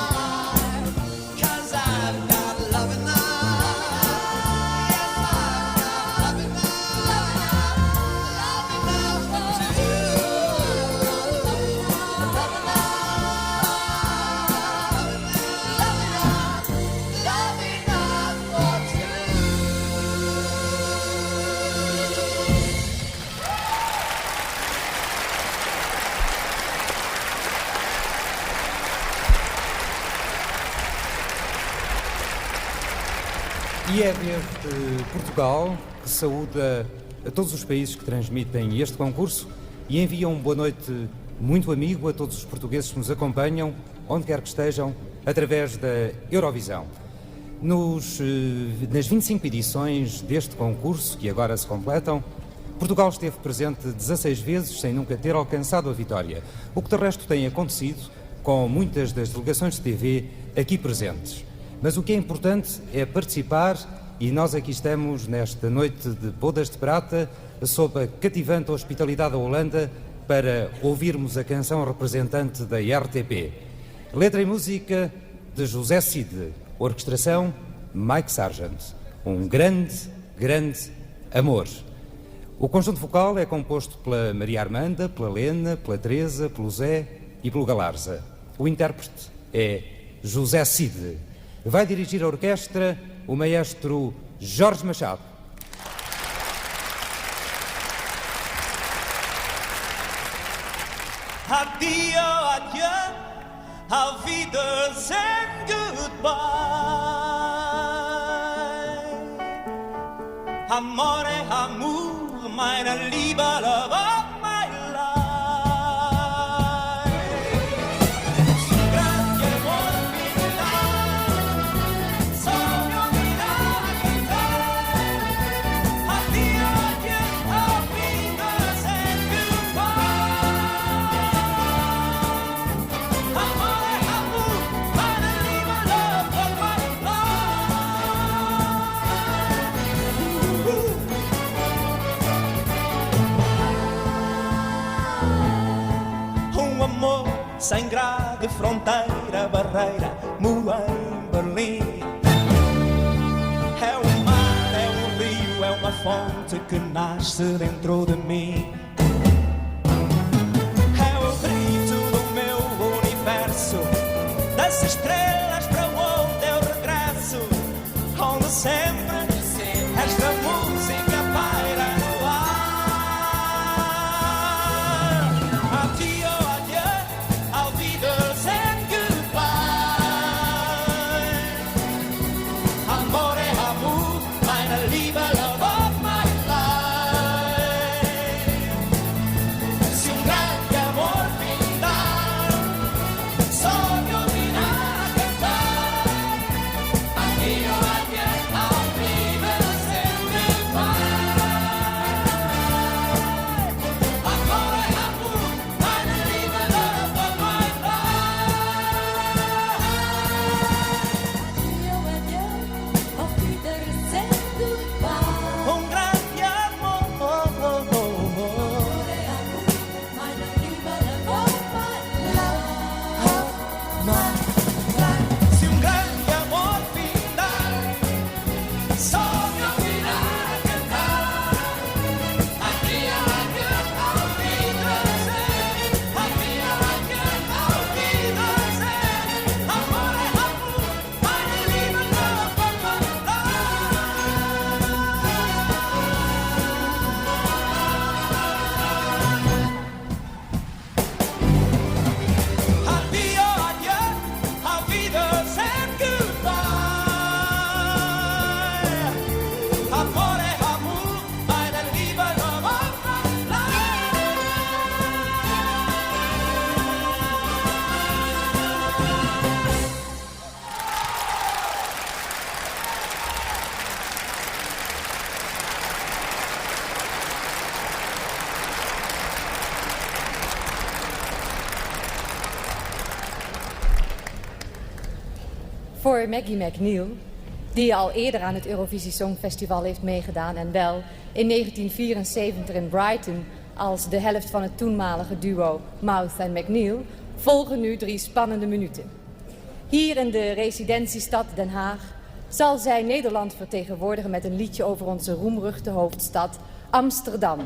S1: E é desde Portugal que saúda a todos os países que transmitem este concurso e envia boa noite muito amigo a todos os portugueses que nos acompanham, onde quer que estejam, através da Eurovisão. Nas 25 edições deste concurso, que agora se completam, Portugal esteve presente 16 vezes sem nunca ter alcançado a vitória, o que de resto tem acontecido com muitas das delegações de TV aqui presentes. Mas o que é importante é participar e nós aqui estamos nesta noite de bodas de prata sob a cativante hospitalidade da Holanda para ouvirmos a canção representante da RTP. Letra e música de José Cid, orquestração Mike Sargent. Um grande, grande amor. O conjunto vocal é composto pela Maria Armanda, pela Lena, pela Teresa, pelo Zé e pelo Galarza. O intérprete é José Cid. Vai dirigir a orquestra o maestro Jorge Machado.
S3: Addio, adieu, auf Wiedersehen, goodbye. Amore, amour, meine Liebe, love of my life. Grazie, amor, sogno di cantare. Addio, adieu, auf Wiedersehen, goodbye. Amore, amour, meine Liebe, love of my amor sem grade, fronteira, barreira, muro em Berlim. É o mar, é um rio, é uma fonte que nasce dentro de mim. É o grito do meu universo, das estrelas para onde eu regresso, onde sempre esta música paira no ar. Addio, auf Wiedersehen, goodbye. Amore, amour, meine Liebe, love of my life. Se grande amor pintar, sogno di cantar. Addio, adieu, auf Wiedersehen, goodbye. Amore, amour, meine Liebe, love of my un grande amor, se un grande amor pintar, sogno di cantar. Addio, adieu, auf Wiedersehen. Addio, adieu, auf Wiedersehen. Amore, amour, meine Liebe, love of my Addio, adieu, auf Wiedersehen, goodbye. Amore, amour, meine Liebe, love of my
S7: Voor Maggie McNeil, die al eerder aan het Eurovisie Songfestival heeft meegedaan en wel in 1974 in Brighton als de helft van het toenmalige duo Mouth en McNeil, volgen nu 3 spannende minuten. Hier in de residentiestad Den Haag zal zij Nederland vertegenwoordigen met een liedje over onze roemruchte hoofdstad Amsterdam.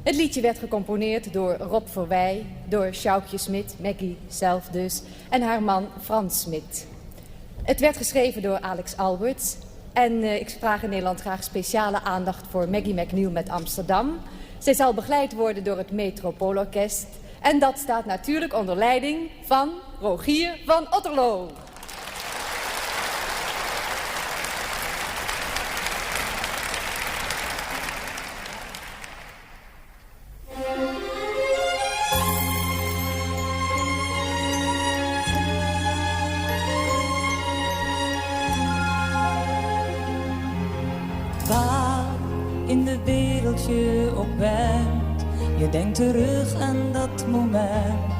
S7: Het liedje werd gecomponeerd door Rob Verwij, door Sjoukje Smit, Maggie zelf dus, en haar man Frans Smit. Het werd geschreven door Alex Alberts en ik vraag in Nederland graag speciale aandacht voor Maggie McNeil met Amsterdam. Zij zal begeleid worden door het Metropoolorkest en dat staat natuurlijk onder leiding van Rogier van Otterlo.
S2: Je denkt terug aan dat moment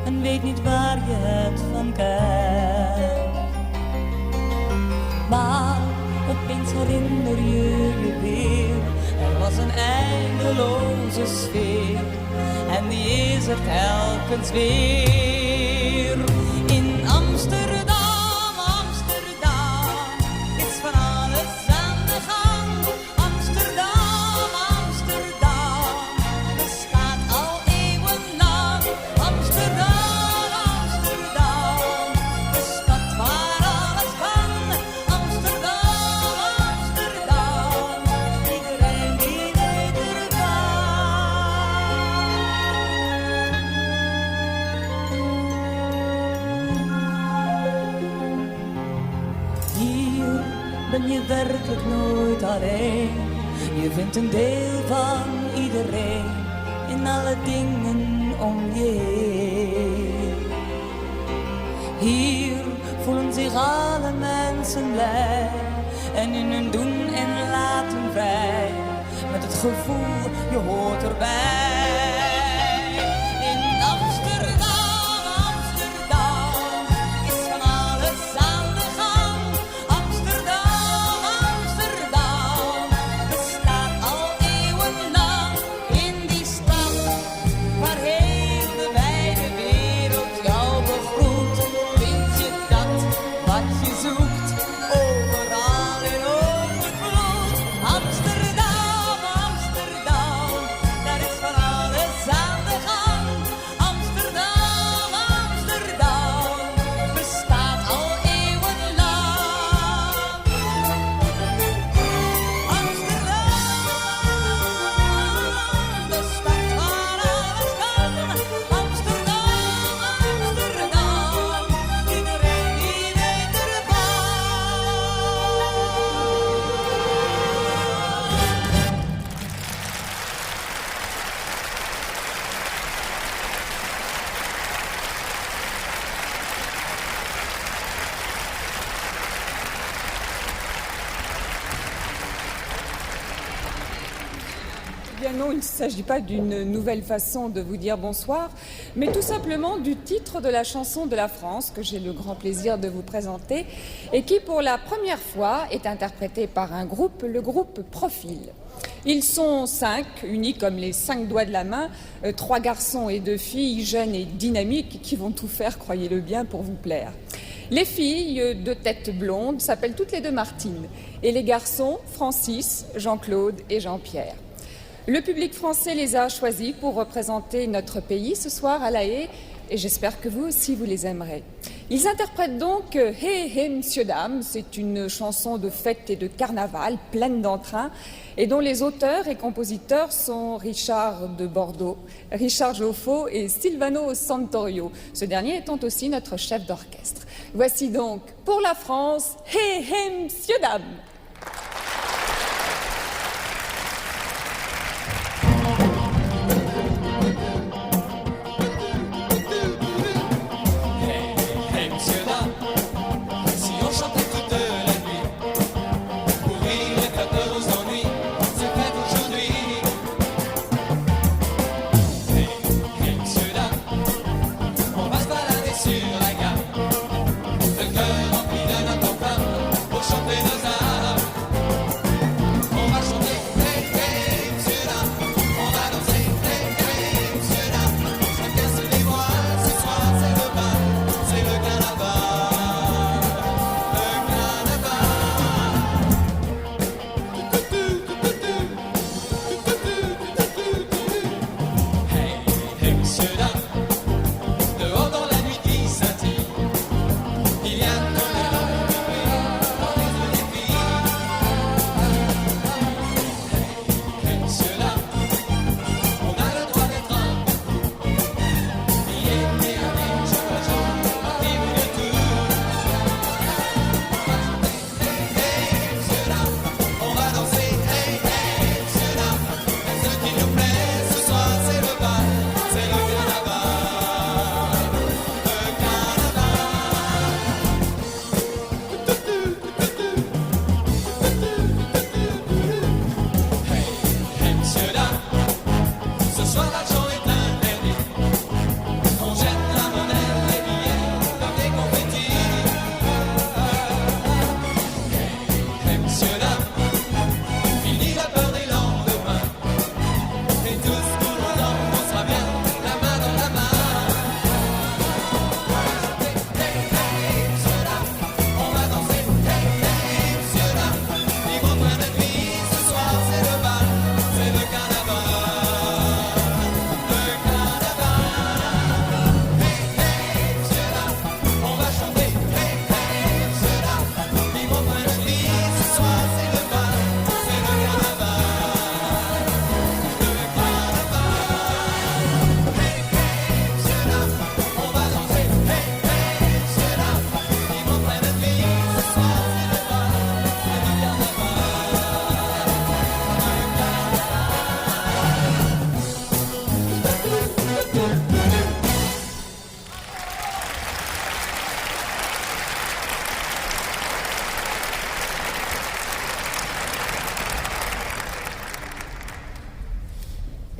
S2: en weet niet waar je het van kent. Maar opeens herinner je je weer, er was een eindeloze sfeer en die is er telkens weer. In Amsterdam, Amsterdam, is van alles aan de gang. Amsterdam, Amsterdam, bestaat al eeuwenlang. Amsterdam, Amsterdam, de stad waar alles kan. Amsterdam, Amsterdam, iedereen die weet Hier ben je werkelijk nooit alleen. Je vindt een deel van iedereen in alle dingen om je heen. Hier voelen zich alle mensen blij en in hun doen en laten vrij, met het gevoel je hoort erbij. In Amsterdam, Amsterdam, is van alles aan de gang. Amsterdam, Amsterdam, bestaat al eeuwenlang. In die stad waar heel de wijde wereld jou begroet, vind je dat wat je zoekt, overal in overvloed. Amsterdam, Amsterdam, daar is van alles aan de gang. Amsterdam, Amsterdam, bestaat al eeuwenlang. Amsterdam, de stad waar alles kan. Amsterdam, Amsterdam, iedereen die weet ervan.
S5: Bien non, il ne s'agit pas d'une nouvelle façon de vous dire bonsoir, mais tout simplement du titre de la chanson de la France que j'ai le grand plaisir de vous présenter et qui pour la première fois est interprété par un groupe, le groupe Profil. Ils sont 5, unis comme les 5 doigts de la main, 3 garçons et 2 filles jeunes et dynamiques qui vont tout faire, croyez-le bien, pour vous plaire. Les filles, de tête blonde, s'appellent toutes les deux Martine et les garçons, Francis, Jean-Claude et Jean-Pierre. Le public français les a choisis pour représenter notre pays ce soir à La Haye et j'espère que vous aussi vous les aimerez. Ils interprètent donc Hé Hé Monsieur Dame, c'est une chanson de fête et de carnaval pleine d'entrain et dont les auteurs et compositeurs sont Richard de Bordeaux, Richard Joffo et Silvano Santorio, ce dernier étant aussi notre chef d'orchestre. Voici donc pour la France Hé Hé Monsieur Dame.
S3: Hey, monsieur, dame, si on chantait toute la nuit, pour rire et faire peur aux ennuis, c'est fait aujourd'hui. Hey, monsieur, dame, on va se balader sur la gamme, le cœur rempli de notre femme, pour chanter nos arabes.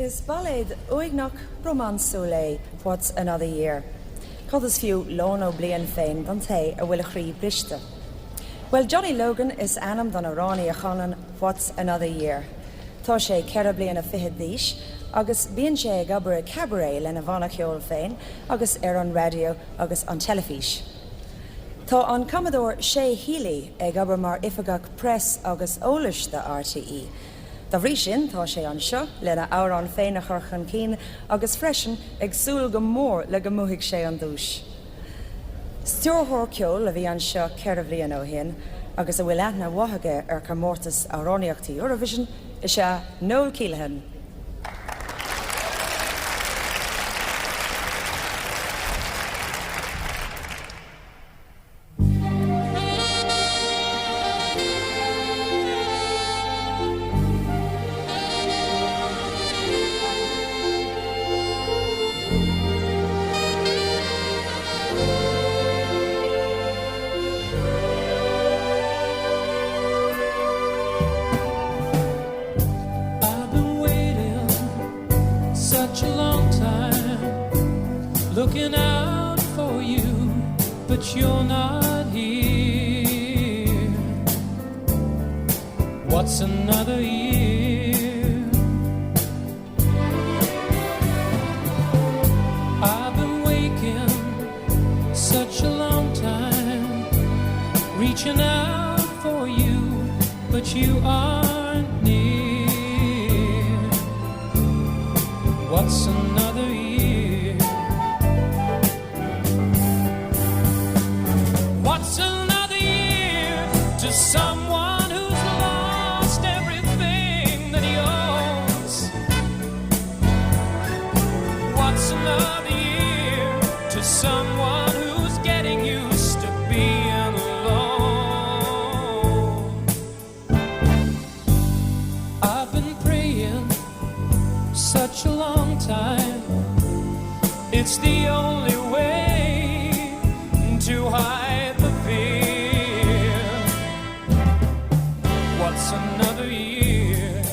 S8: Is ballad Oignach Romansole, What's Another Year? Codas few Lono Blian Fain, Dante, a Willachri Brista. Well, Johnny Logan is Anam Don Arani Achanan, What's Another Year? Toshe Kerablian a Fihadish, August Bianche Gabra Cabaret, Lenavana Kiol Fain, August Aaron Radio, August on Telefish. Tá an Commodore Shay Healy ag Gabra Mar Ifagach Press August Olish the RTE. Da Rishin, tá sé an seo, lena áran féin a churchan cín, agus freisin ag súl go mór le go muhiig sé an dúis. Stúrthór ceol a bhí an seo ceir a bhliain ó hin, agus a bhfuil aithne wathaige ar camórtas áráníochtaí Eurovision, is se Noel Keelan.
S3: Looking out for you, but you're not here. What's another year? I've been waking such a long time, reaching out for you, but you aren't near. What's another year? What's another year to someone who's lost everything that he owns? What's another year to someone who's getting used to being alone? I've been praying such a long time. It's the only way to hide the fear. What's another year?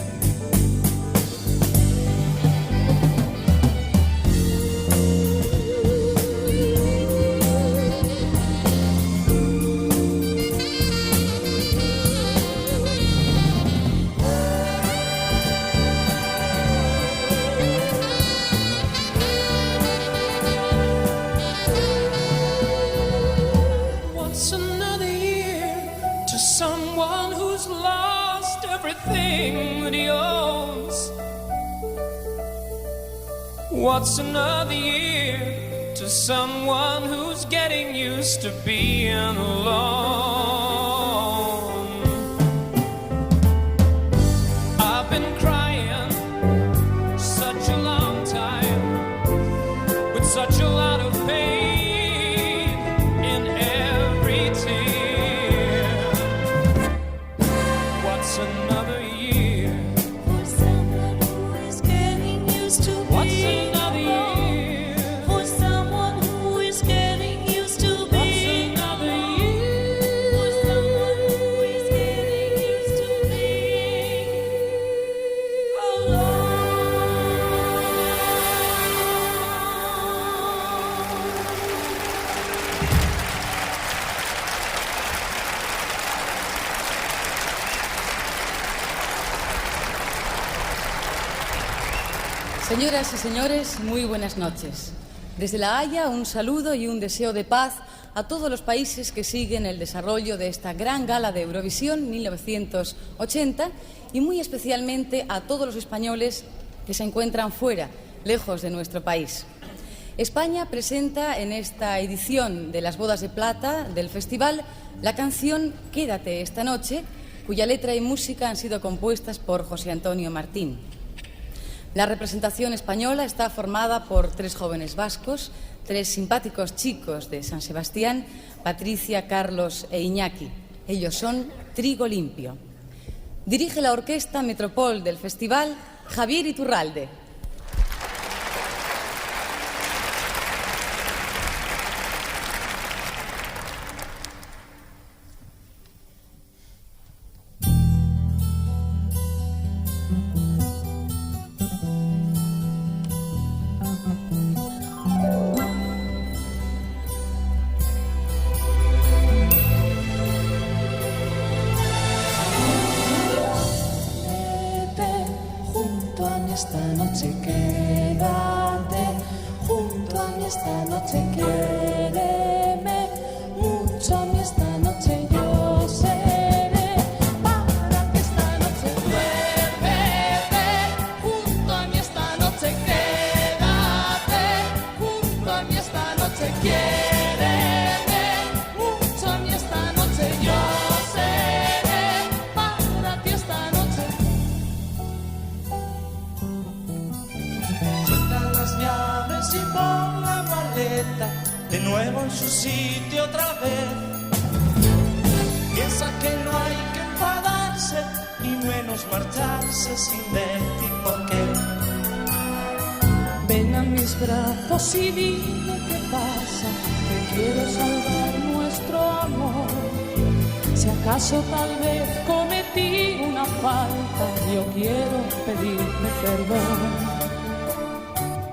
S3: What's another year to someone who's lost everything that he owns? What's another year to someone who's getting used to being alone? I've been crying such a long time with such a lot of pain in every tear. What's another year?
S6: For someone who is getting used to
S3: What's
S6: being
S3: another
S6: alone.
S3: year?
S6: For someone who is getting used to being alone. For someone who is getting used to being alone.
S9: Señoras y señores, muy buenas noches. Desde La Haya, un saludo y un deseo de paz a todos los países que siguen el desarrollo de esta gran gala de Eurovisión 1980 y muy especialmente a todos los españoles que se encuentran fuera, lejos de nuestro país. España presenta en esta edición de las Bodas de Plata del festival la canción Quédate esta noche, cuya letra y música han sido compuestas por José Antonio Martín. La representación española está formada por 3 jóvenes vascos, 3 simpáticos chicos de San Sebastián, Patricia, Carlos e Iñaki. Ellos son Trigo Limpio. Dirige la Orquesta Metropol del festival Javier Iturralde.
S2: esta noche, quiéreme mucho a mí esta noche, yo seré para ti esta noche. Duérmete junto a mí esta noche, quédate junto a mí esta noche, quiéreme mucho a mí esta noche, yo seré para ti esta noche.
S3: Suelta las llaves y pon la maleta de nuevo en su sitio otra vez. Piensa que no hay que enfadarse y menos marcharse sin decir por qué.
S2: Ven a mis brazos y dime qué pasa, que quiero salvar nuestro amor. Si acaso tal vez cometí una falta, yo quiero pedirte perdón.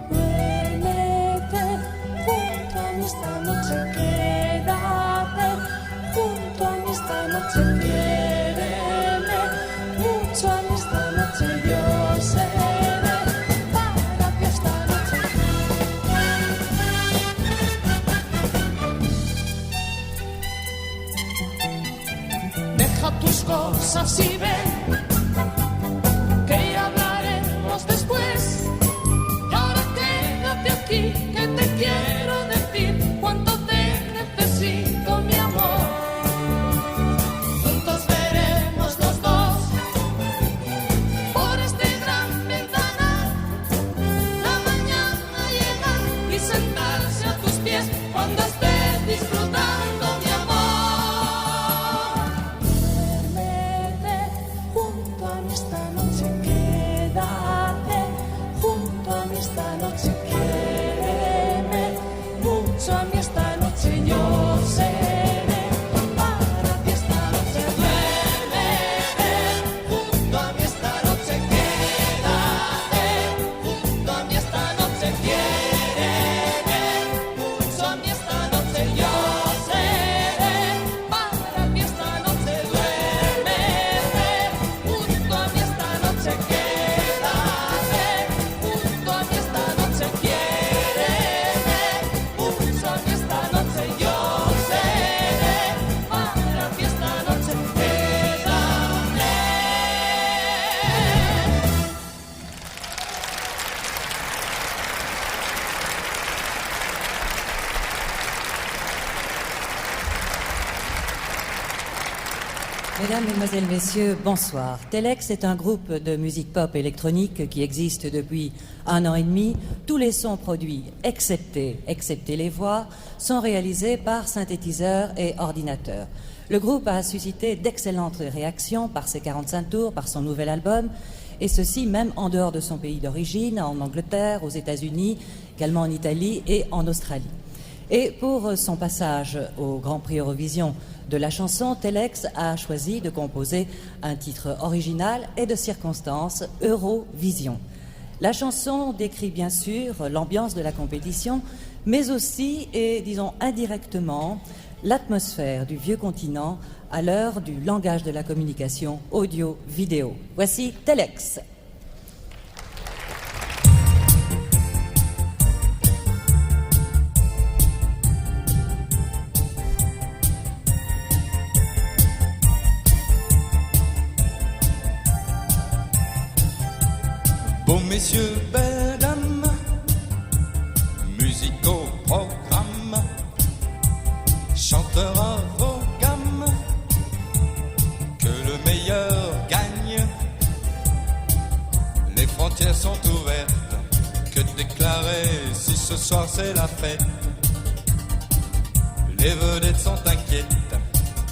S2: Duérmete junto a mí esta noche, quédate junto a mí esta noche, quiéreme mucho a mí esta noche, yo seré para ti esta noche. Deja tus cosas y ven, que ya hablaremos después. Y ahora quédate aquí, que te quiero decir cuánto te necesito, mi amor. Juntos veremos los dos por este gran ventanal la mañana llegar y sentarse a tus pies cuando estés disfrutando, mi amor. Duérmete junto a mí esta noche, quédate junto a mí esta noche, quiéreme mucho a mí esta noche, yo seré para ti esta noche. Duérmete junto a mí esta noche, quédate junto a mí esta noche, quiéreme mucho a mí esta noche, yo seré para ti esta noche. Duérmete junto a mí esta noche, quédate junto a mí esta noche, quiéreme mucho a mí esta noche, yo seré para ti esta noche, quédate.
S10: Mesdames, Mesdemoiselles, Messieurs, bonsoir. Telex est un groupe de musique pop électronique qui existe depuis 1 an et demi. Tous les sons produits, excepté les voix, sont réalisés par synthétiseurs et ordinateurs. Le groupe a suscité d'excellentes réactions par ses 45 tours, par son nouvel album, et ceci même en dehors de son pays d'origine, en Angleterre, aux États-Unis, également en Italie et en Australie. Et pour son passage au Grand Prix Eurovision de la chanson, Telex a choisi de composer un titre original et de circonstance, Eurovision. La chanson décrit bien sûr l'ambiance de la compétition, mais aussi, et disons indirectement, l'atmosphère du vieux continent à l'heure du langage de la communication audio-vidéo. Voici Telex.
S11: Beaux messieurs, belles dames, musique au programme, chanteurs à vos gammes, que le meilleur gagne. Les frontières sont ouvertes, que déclarer si ce soir c'est la fête. Les vedettes sont inquiètes,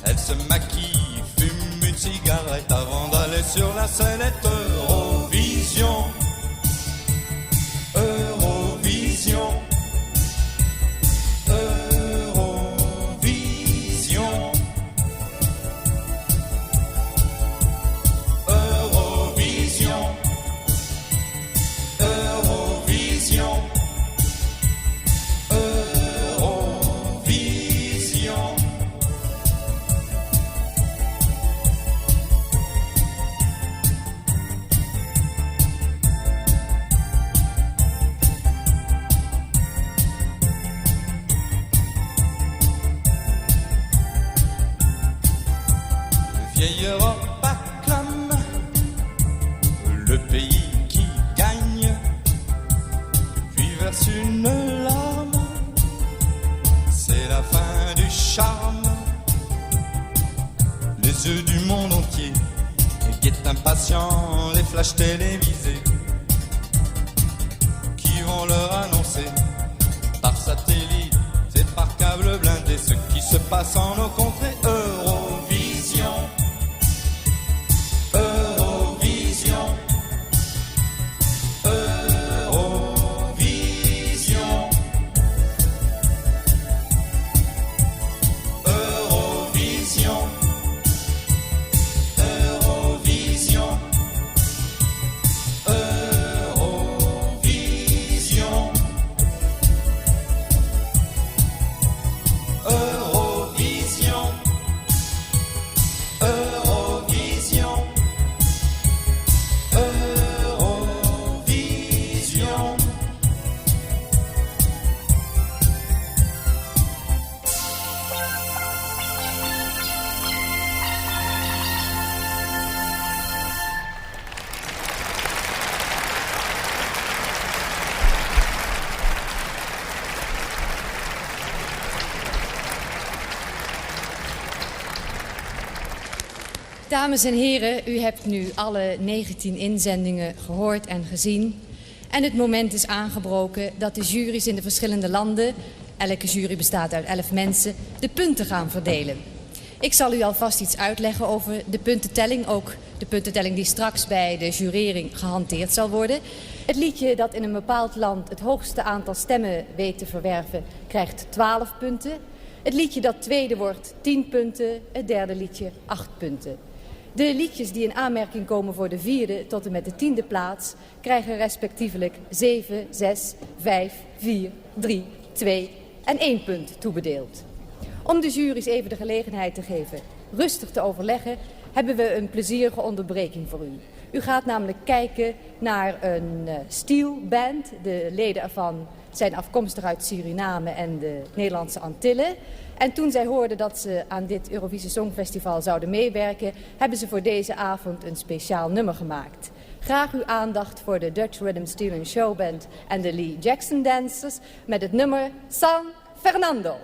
S11: elles se maquillent, fument une cigarette avant d'aller sur la scène. Eurovision. Eurovision, Eurovision, Eurovision, Eurovision, Eurovision. vieille Europe acclame le pays qui gagne, puis verse une larme. C'est la fin du charme. Les yeux du monde entier guettent impatients les flashs télévisés qui vont leur annoncer par satellite et par câble blindé ce qui se passe en nos contrées. Eurovision, Eurovision, Eurovision, Eurovision, Eurovision, Eurovision, Eurovision, Eurovision, Eurovision.
S7: Dames en heren, u hebt nu alle 19 inzendingen gehoord en gezien. En het moment is aangebroken dat de juries in de verschillende landen, elke jury bestaat uit 11 mensen, de punten gaan verdelen. Ik zal u alvast iets uitleggen over de puntentelling, ook de puntentelling die straks bij de jurering gehanteerd zal worden. Het liedje dat in een bepaald land het hoogste aantal stemmen weet te verwerven, krijgt 12 punten. Het liedje dat tweede wordt 10 punten, het derde liedje 8 punten. De liedjes die in aanmerking komen voor de 4e tot en met de 10e plaats krijgen respectievelijk 7, 6, 5, 4, 3, 2 en 1 punt toebedeeld. Om de jury's even de gelegenheid te geven rustig te overleggen, hebben we een plezierige onderbreking voor u. U gaat namelijk kijken naar een steelband. De leden ervan zijn afkomstig uit Suriname en de Nederlandse Antillen. En toen zij hoorden dat ze aan dit Eurovisie Songfestival zouden meewerken, hebben ze voor deze avond een speciaal nummer gemaakt. Graag uw aandacht voor de Dutch Rhythm Stealing Showband en de Lee Jackson Dancers met het nummer San Fernando.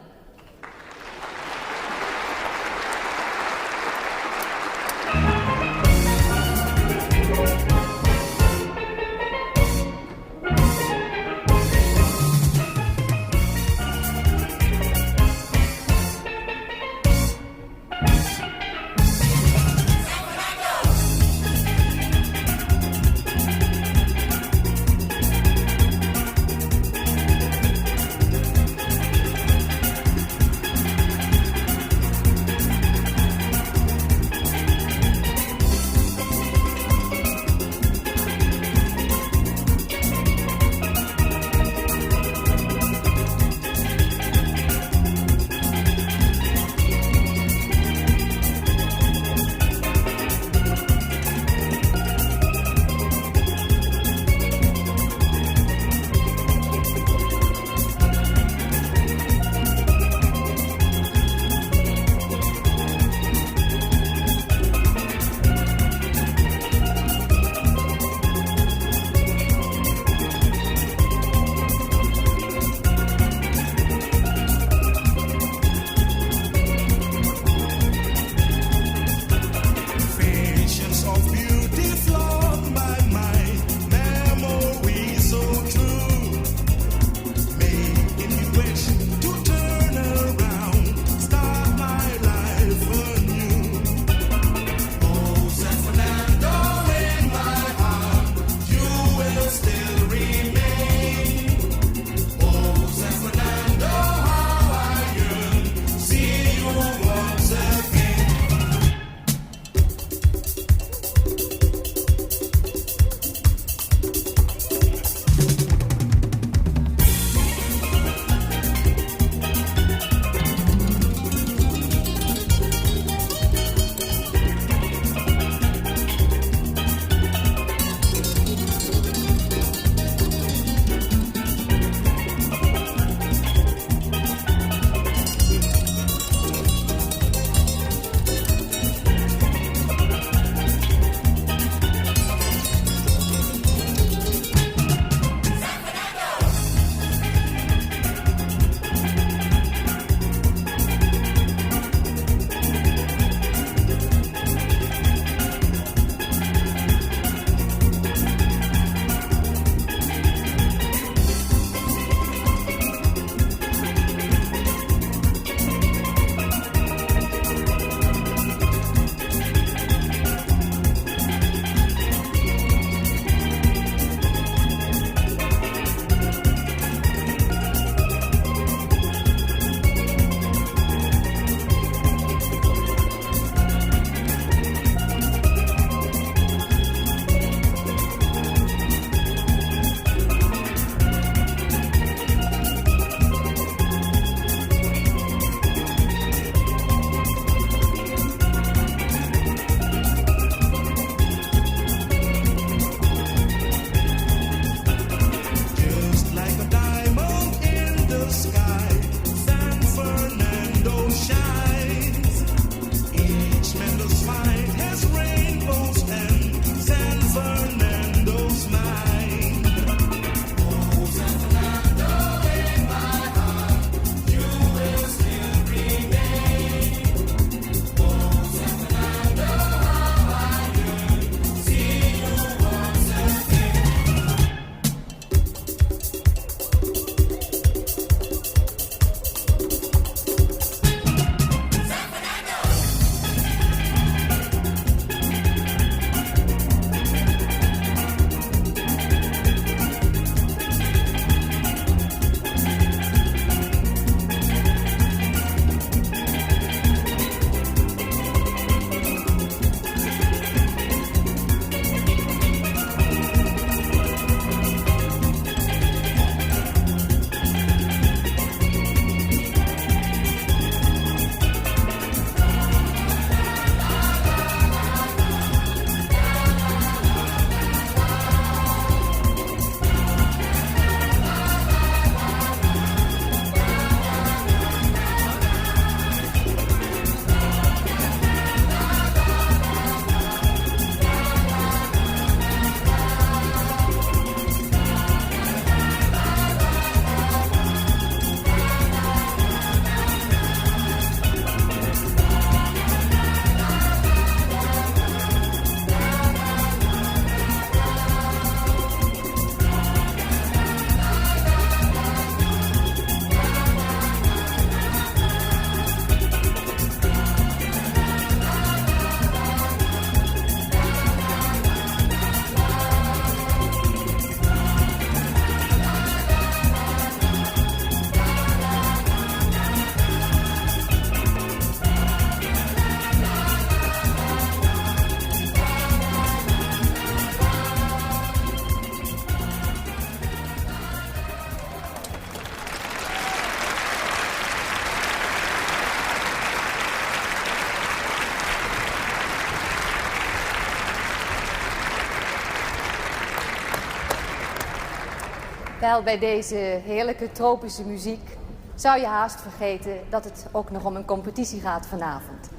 S12: Wel, bij deze heerlijke tropische muziek zou je haast vergeten dat het ook nog om een competitie gaat vanavond.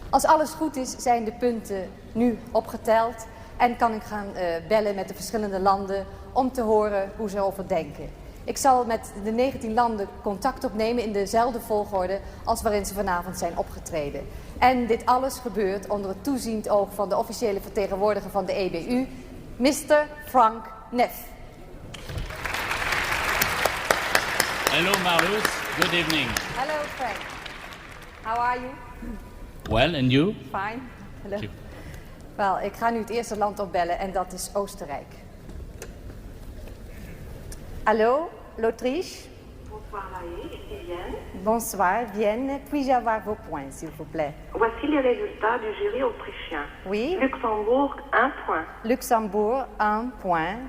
S12: Als alles goed is, zijn de punten nu opgeteld en kan ik gaan bellen met de verschillende landen om te horen hoe ze erover denken. Ik zal met de 19 landen contact opnemen in dezelfde volgorde als waarin ze vanavond zijn opgetreden. En dit alles gebeurt onder het toeziend oog van de officiële vertegenwoordiger van de EBU, Mr. Frank Neff.
S13: Hello Marloes, good evening.
S12: Hello Frank. How are you?
S13: Well, and you?
S12: Fine. Hello.
S13: Thank you.
S12: Wel, ik ga nu het eerste land opbellen en dat is Oostenrijk. Hallo, l'Autriche.
S23: Bonsoir Laïe, ici Vienne.
S12: Bonsoir, Vienne. Puis-je avoir vos points, s'il vous plaît?
S23: Voici les résultats du jury autrichien.
S12: Oui.
S23: Luxembourg, 1 point.
S12: Luxembourg, 1 point.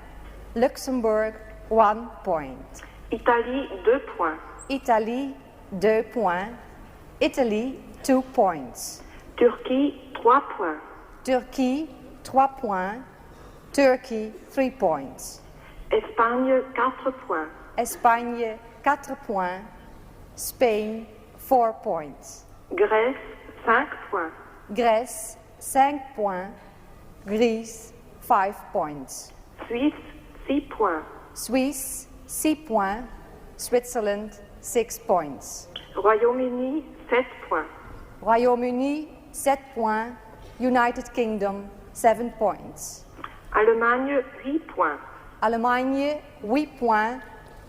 S12: Luxembourg, 1 point.
S23: Italie, 2 points.
S12: Italie, 2 points. Italy, 2 points.
S23: Turquie, 3 points.
S12: Turquie, 3 points. Turkey, 3 points.
S23: Espagne, 4 points.
S12: Espagne, 4 points. Spain, 4 points.
S23: Grèce, 5 points.
S12: Grèce, 5 points. Greece, 5 points.
S23: Suisse, 6 points.
S12: Suisse, 6 points. Switzerland, 6 points.
S23: Royaume-Uni, 7 points.
S12: Royaume-Uni, 7 points. United Kingdom, 7 points.
S23: Allemagne, 8 points.
S12: Allemagne, 8 points.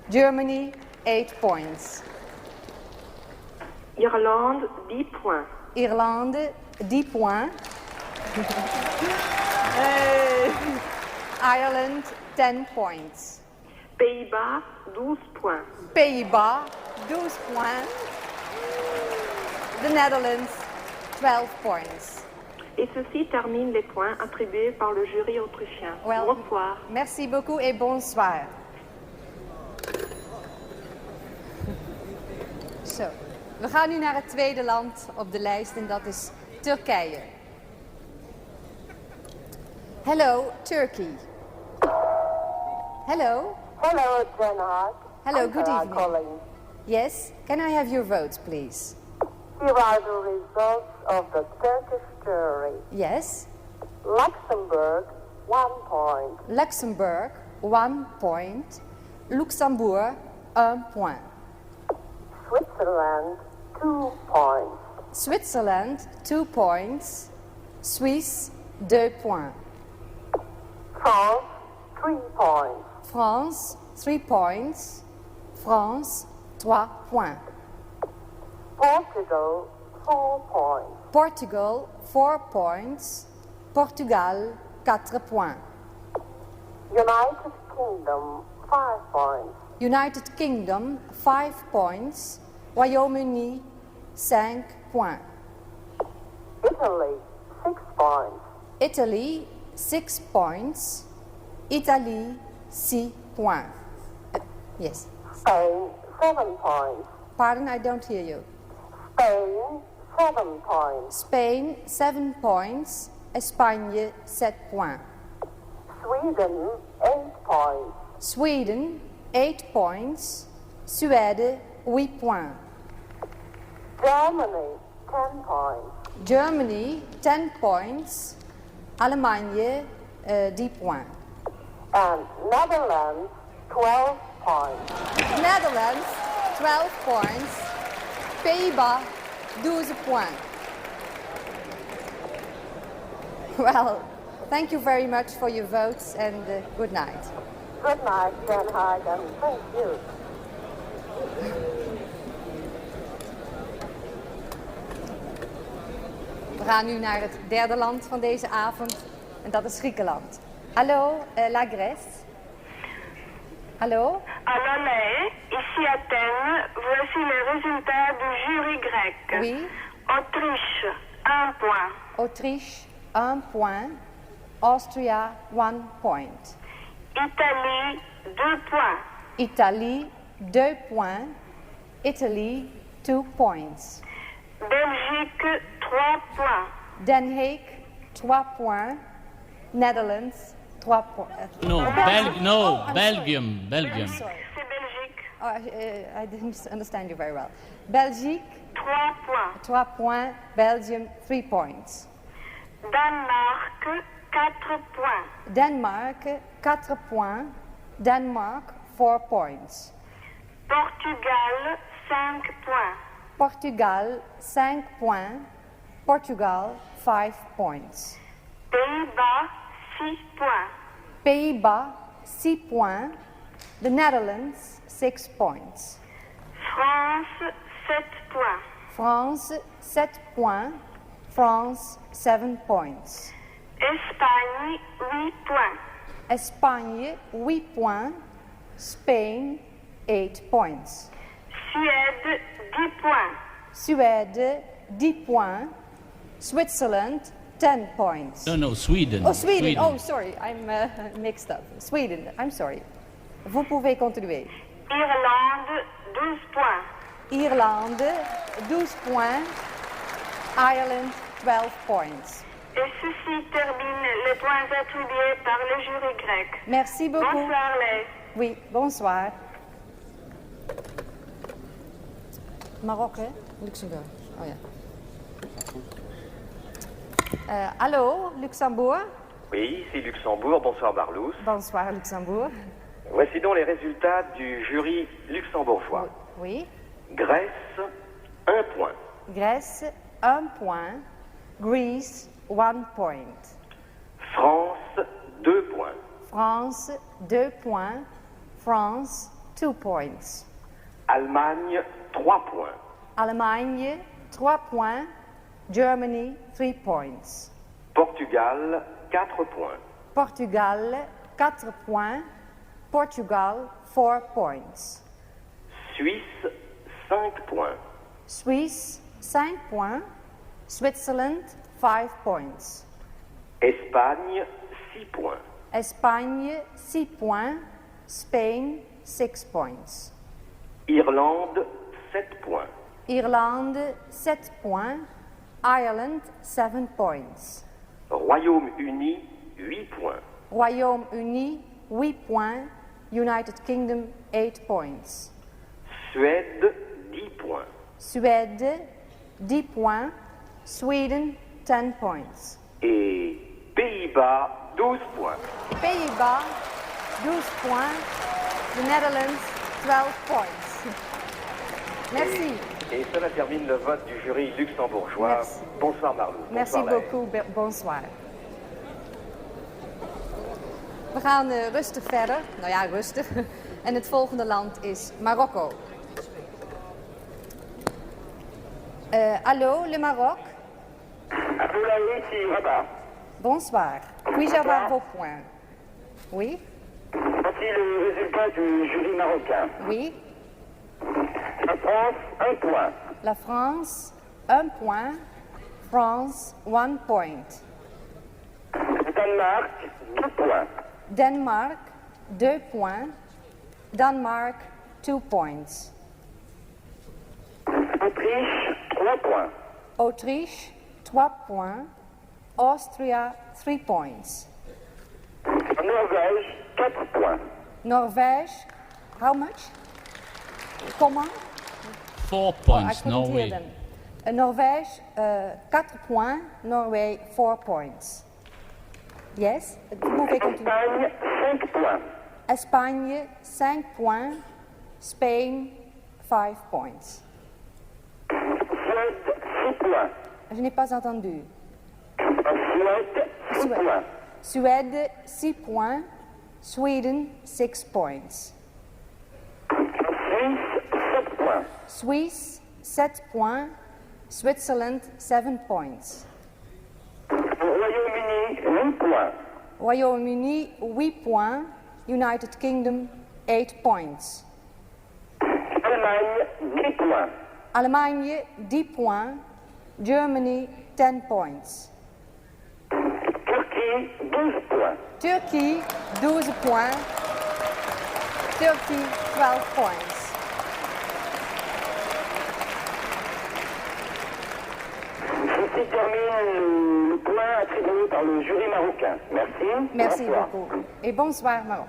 S12: Germany, 8 points.
S23: Irlande, 10 points.
S12: Irlande, 10 points. Ireland, 10 points.
S23: Pays-Bas, 12 points.
S12: Pays-Bas, 12 points. The Netherlands, 12 points.
S23: Et ceci termine les points attribués par le jury autrichien. Bonsoir.
S12: Merci beaucoup et bonsoir. Zo, we gaan nu naar het tweede land op de lijst en dat is Turkije. Hello, Turkey. Hello.
S24: Hello, Den Haag.
S12: Hello,
S24: I'm
S12: good
S24: Sarah
S12: evening.
S24: calling.
S12: Yes, can I have your votes, please?
S24: Here are the results of the Turkish jury.
S12: Yes.
S24: Luxembourg, 1 point.
S12: Luxembourg, 1 point. Luxembourg, 1 point.
S24: Switzerland, 2 points.
S12: Switzerland, 2 points. Suisse, 2 points.
S24: France, 3 points.
S12: France, 3 points. France, 3 points.
S24: Portugal, 4 points.
S12: Portugal, 4 points. Portugal, 4 points.
S24: United Kingdom, 5 points.
S12: United Kingdom, 5 points. Royaume-Uni, 5 points.
S24: Italy, 6 points.
S12: Italy, 6 points. Italy, 6 points. Yes.
S24: Spain, 7 points.
S12: Pardon, I don't hear you.
S24: Spain, 7 points.
S12: Spain, 7 points. Espagne, 7 points.
S24: Sweden, 8 points.
S12: Sweden, 8 points. Suède, 8 points.
S24: Germany, 10 points.
S12: Germany, 10 points. Allemagne, 10 points.
S24: And Netherlands, 12 points.
S12: Netherlands, 12 points. Pays-Bas, 12 points. Well, thank you very much for your votes and good night.
S24: Good night, Den Haag, and thank you.
S12: We gaan nu naar het derde land van deze avond en dat is Griekenland. Hallo, la Grèce. Hallo?
S23: Alors Laë, ici Athènes, voici les résultats du jury grec.
S12: Oui.
S23: Autriche, 1 point.
S12: Autriche, 1 point. Austria, 1 point.
S23: Italie, 2 points.
S12: Italie, 2 points. Italy, 2 points.
S23: Belgique, 3 points.
S12: Den Haag, 3 points. Netherlands, 3 points.
S13: No,
S12: I'm
S13: Belgium.
S12: sorry.
S13: Belgium.
S12: I'm sorry. Oh, I didn't understand you very well. Belgique,
S23: 3 points.
S12: 3 points. Belgium, 3 points.
S23: Danemark, 4 points.
S12: Denmark, 4 points. Denmark, 4 points.
S23: Portugal, 5 points.
S12: Portugal, 5 points. Portugal, 5 points.
S23: Pays-Bas, 6 points.
S12: Pays-Bas, 6 points. The Netherlands, 6 points.
S23: France, 7 points.
S12: France, 7 points. France, 7 points.
S23: Espagne, 8 points.
S12: Espagne, 8 points. Spain, 8 points.
S23: Suède, 10 points.
S12: Suède, 10 points. Switzerland, 10 points.
S13: No, Sweden.
S12: Oh, Sweden. Oh, sorry, I'm mixed up. Sweden, I'm sorry. Vous pouvez continuer.
S23: Irlande, 12 points.
S12: Irlande, 12 points. Ireland, 12 points.
S23: Et ceci termine les points attribués par le jury grec.
S12: Merci beaucoup.
S23: Bonsoir, Lay.
S12: Oui, bonsoir. Maroc, hè? Luxembourg. Oh ja. Allô, Luxembourg?
S4: Oui, ici Luxembourg. Bonsoir Marlouz.
S12: Bonsoir, Luxembourg.
S4: Voici donc les résultats du jury luxembourgeois.
S12: Oui.
S4: Grèce, 1 point.
S12: Grèce, 1 point. Greece, 1 point.
S4: France, 2 points.
S12: France, 2 points. France, 2 points.
S4: Allemagne, 3 points.
S12: Allemagne, 3 points. Germany, 3 points.
S4: Portugal, 4 points.
S12: Portugal, 4 points. Portugal, 4 points.
S4: Suisse, 5 points.
S12: Suisse, 5 points. Switzerland, 5 points.
S4: Espagne, 6 points.
S12: Espagne, 6 points. Spain, 6 points.
S4: Irlande, 7 points.
S12: Irlande, 7 points. Ireland, 7 points.
S4: Royaume-Uni, 8 points.
S12: Royaume-Uni, 8 points. United Kingdom, 8 points.
S4: Suède, 10 points.
S12: Suède, 10 points. Sweden, 10 points.
S4: Et Pays-Bas, 12 points.
S12: Pays-Bas, 12 points. The Netherlands, 12 points. Merci.
S4: Et cela termine le vote du jury luxembourgeois.
S12: Merci.
S4: Bonsoir Marlouz.
S12: Merci
S4: Bonsoir, Laëlle.
S12: beaucoup. Bonsoir. We gaan rustig verder. Nou ja, rustig. En het volgende land is Marokko. Allô, le Maroc? Bonsoir. Puis-je avoir vos points? Oui?
S14: Voici le résultat du jury marocain.
S12: Oui.
S14: La France, 1 point.
S12: La France, 1 point. France, 1 point.
S14: Danemark, 2 points.
S12: Denmark, 2 points. Denmark, 2 points.
S14: Autriche, 3 points.
S12: Autriche, 3 points. Austria, 3 points.
S14: Norvège, 4 points.
S12: Norvège, how much? Comment?
S13: 4
S12: I
S13: points,
S12: couldn't hear
S13: Norway.
S12: them. Norvège, 4 points. Norway, 4 points. Yes? Vous pouvez continuer.
S14: Espagne, 5 points.
S12: Espagne, 5 points. Spain, 5 points.
S14: Suède, 6 points.
S12: Je n'ai pas entendu.
S14: Suède, 6 points.
S12: Suède, 6 points. Sweden, 6 points.
S14: Suisse, 7 points.
S12: Suisse, 7 points. Switzerland, 7 points.
S14: Royaume-Uni, 8 points.
S12: Royaume-Uni, 8 points. United Kingdom, 8 points.
S14: Allemagne, 10 points.
S12: Allemagne, 10 points. Germany, 10 points.
S14: Turquie, 12 points.
S12: Turkey, 12 points. Turkey, 12 points.
S14: Ceci termine le point
S4: attribués par le jury marocain. Merci.
S12: Merci
S4: Bonsoir.
S12: beaucoup. Et bonsoir Maroc.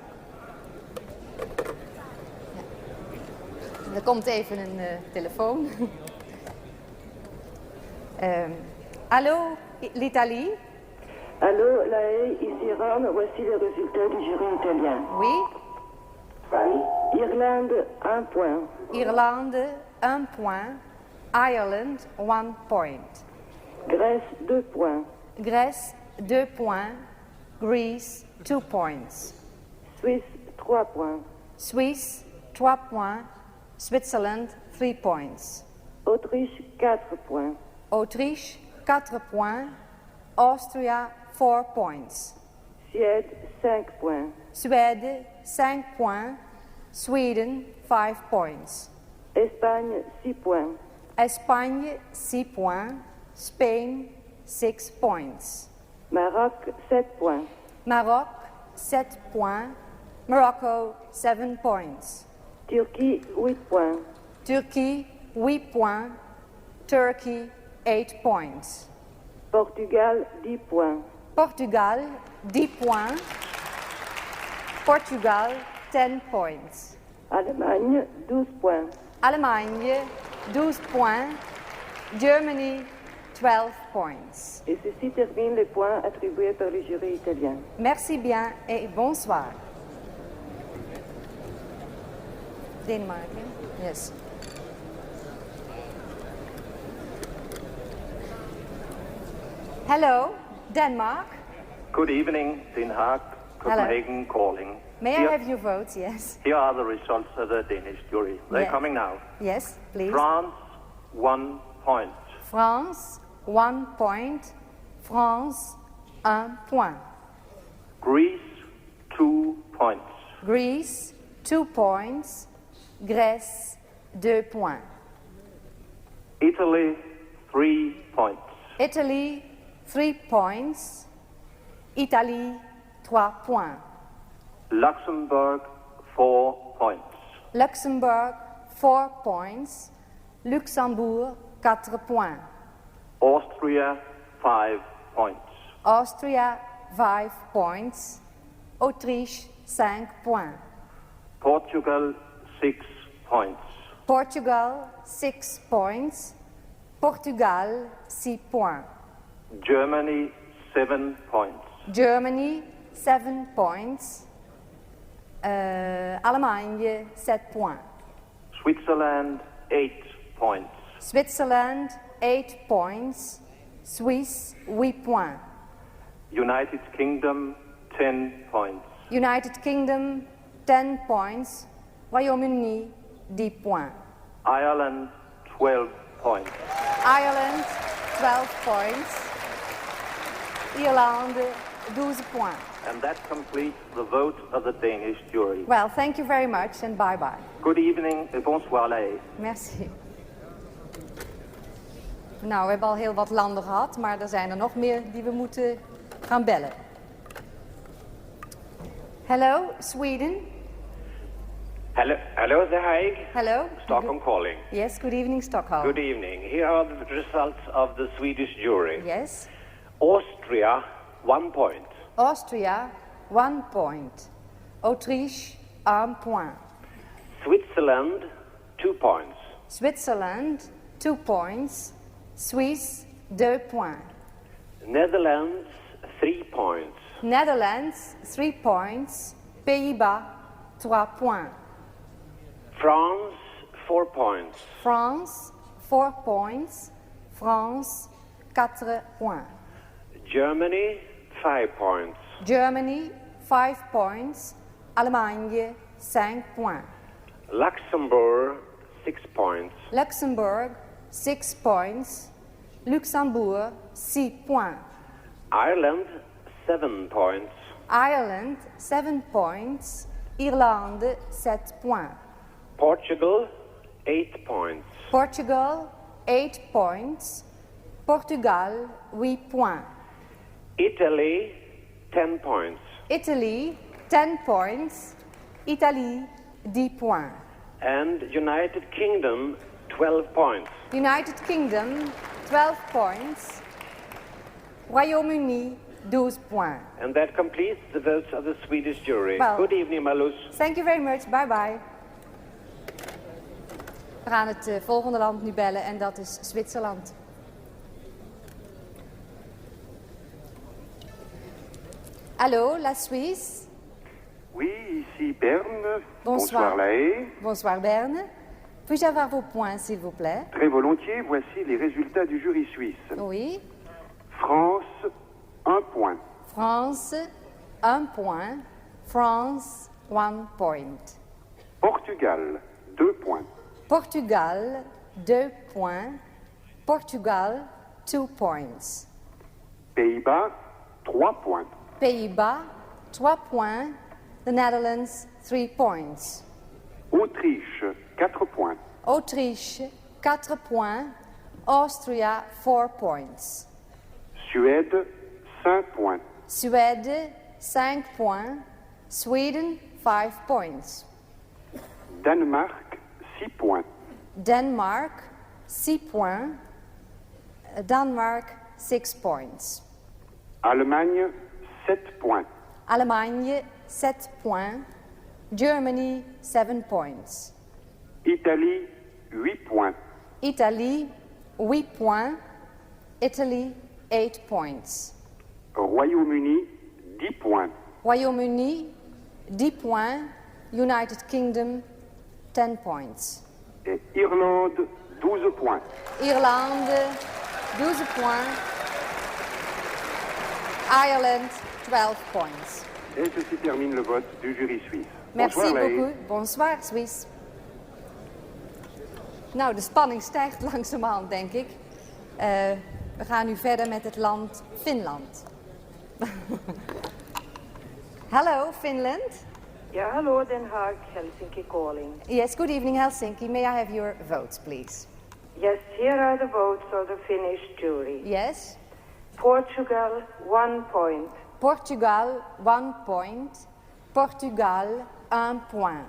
S12: Ja. Er komt even een telefoon. Allô, l'Italie?
S24: Allô, La Haye, ici Rome, voici les résultats du jury italien.
S12: Oui.
S24: Irlande, 1 point.
S12: Irlande, 1 point. Ireland, 1 point.
S24: Grèce, 2 points.
S12: Grèce, 2 points. Greece, 2 points.
S24: Suisse, 3 points.
S12: Suisse, 3 points. Switzerland, 3 points.
S24: Autriche, 4 points.
S12: Autriche, 4 points. Austria, 4 points.
S24: Suède, 5 points.
S12: Suède, 5 points. Sweden, 5 points.
S24: Espagne, 6 points.
S12: Espagne, 6 points. Spain, 6 points.
S24: Maroc, 7 points.
S12: Maroc, 7 points. Morocco, 7 points.
S24: Turquie, 8 points.
S12: Turquie, 8 points. Turkey, 8 points.
S24: Portugal, 10 points.
S12: Portugal, 10 points. Portugal, 10 points.
S24: Allemagne, 12 points.
S12: Allemagne, 12 points. Germany, 12 points.
S24: Et ceci termine les points attribués par le jury italien.
S12: Merci bien et bonsoir. Denmark, yes. Hello, Denmark.
S15: Good evening, Den Haag, Copenhagen calling.
S12: May I have your votes? Yes.
S15: Here are the results of the Danish jury. They're
S12: Yeah.
S15: coming now.
S12: Yes, please.
S15: France, 1 point.
S12: France, 1 point. France, 1 point.
S15: Greece, 2 points.
S12: Greece, 2 points. Grèce, 2 points.
S15: Italy, 3 points.
S12: Italy, 3 points. Italie, 3 points.
S15: Luxembourg, 4 points.
S12: Luxembourg, 4 points. Luxembourg, 4 points.
S15: Austria, 5 points.
S12: Austria, 5 points. Autriche, 5 points.
S15: Portugal, 6 points.
S12: Portugal, 6 points. Portugal, 6 points.
S15: Germany, 7 points.
S12: Germany, 7 points. Allemagne, 7 points.
S15: Switzerland, 8 points.
S12: Switzerland, 8 points. Suisse, 8 points.
S15: United Kingdom, 10 points.
S12: United Kingdom, 10 points. Royaume-Uni, 10 points.
S15: Ireland, 12 points.
S12: Ireland, 12 points. Irlande, 12 points.
S15: And that completes the vote of the Danish jury.
S12: Well, thank you very much and bye-bye.
S15: Good evening et bonsoir La Haye.
S12: Merci. Nou, we hebben al heel wat landen gehad, maar er zijn er nog meer die we moeten gaan bellen. Hello, Sweden.
S16: Hello, The Hague.
S12: Hello.
S16: Stockholm calling.
S12: Yes, good evening, Stockholm.
S16: Good evening. Here are the results of the Swedish jury.
S12: Yes.
S16: Austria, 1 point.
S12: Austria, 1 point. Autriche, 1 point.
S16: Switzerland, 2 points.
S12: Switzerland, 2 points. Suisse, 2 points.
S16: Netherlands, 3 points.
S12: Netherlands, 3 points. Pays-Bas, 3 points.
S16: France, 4 points.
S12: France, 4 points. France, 4 points.
S16: Germany, 5 points.
S12: Germany, 5 points. Allemagne, 5 points.
S16: Luxembourg, 6 points.
S12: Luxembourg, 6 points. Luxembourg, 6 points.
S16: Ireland, 7 points.
S12: Ireland, 7 points. Irlande, 7 points.
S16: Portugal, 8 points.
S12: Portugal, 8 points. Portugal, 8 points.
S16: Italy, 10 points.
S12: Italy, 10 points. Italie, 10 points.
S16: And United Kingdom, 12 points.
S12: United Kingdom, 12 points. Royaume-Uni, 12 points.
S16: And that completes the votes of the Swedish jury.
S12: Well-
S16: Good evening, Malus.
S12: Thank you very much. Bye bye. We gaan het volgende land nu bellen en dat is Zwitserland. Allô, la Suisse?
S17: Oui, ici Berne.
S12: Bonsoir.
S17: La Haye.
S12: Bonsoir Berne. Puis-je avoir vos points, s'il vous plaît?
S17: Très volontiers, voici les résultats du jury suisse.
S12: Oui.
S17: France, 1 point.
S12: France, 1 point. France, 1 point.
S17: Portugal, 2 points.
S12: Portugal, 2 points. Portugal, 2 points.
S17: Pays-Bas, 3 points.
S12: Pays-Bas, 3 points. The Netherlands, 3 points.
S17: Autriche, 4 points.
S12: Autriche, 4 points. Austria, 4 points.
S17: Suède, 5 points.
S12: Suède, 5 points. Sweden, 5 points.
S17: Danemark, 6 points.
S12: Denmark, 6 points. Denmark, 6 points.
S17: Allemagne, 7 points.
S12: Allemagne, 7 points. Germany, 7 points.
S17: Italie, 8 points.
S12: Italy, 8 points. Italy, 8 points.
S17: Royaume-Uni, 10 points.
S12: Royaume-Uni, 10 points. United Kingdom, 10 points.
S17: Et Irlande, 12 points.
S12: Irlande, 12 points. Ireland, 12 points.
S17: Et ceci termine le vote du jury suisse.
S12: Merci
S17: Bonsoir, La Haye.
S12: beaucoup. Bonsoir, Suisse. Nou, de spanning stijgt langzamerhand, denk ik. We gaan nu verder met het land Finland. Hello, Finland.
S24: Yeah, hello, Den Haag, Helsinki calling.
S12: Yes, good evening, Helsinki. May I have your votes, please?
S24: Yes, here are the votes of the Finnish jury.
S12: Yes.
S24: Portugal, 1 point.
S12: Portugal, 1 point. Portugal, 1 point.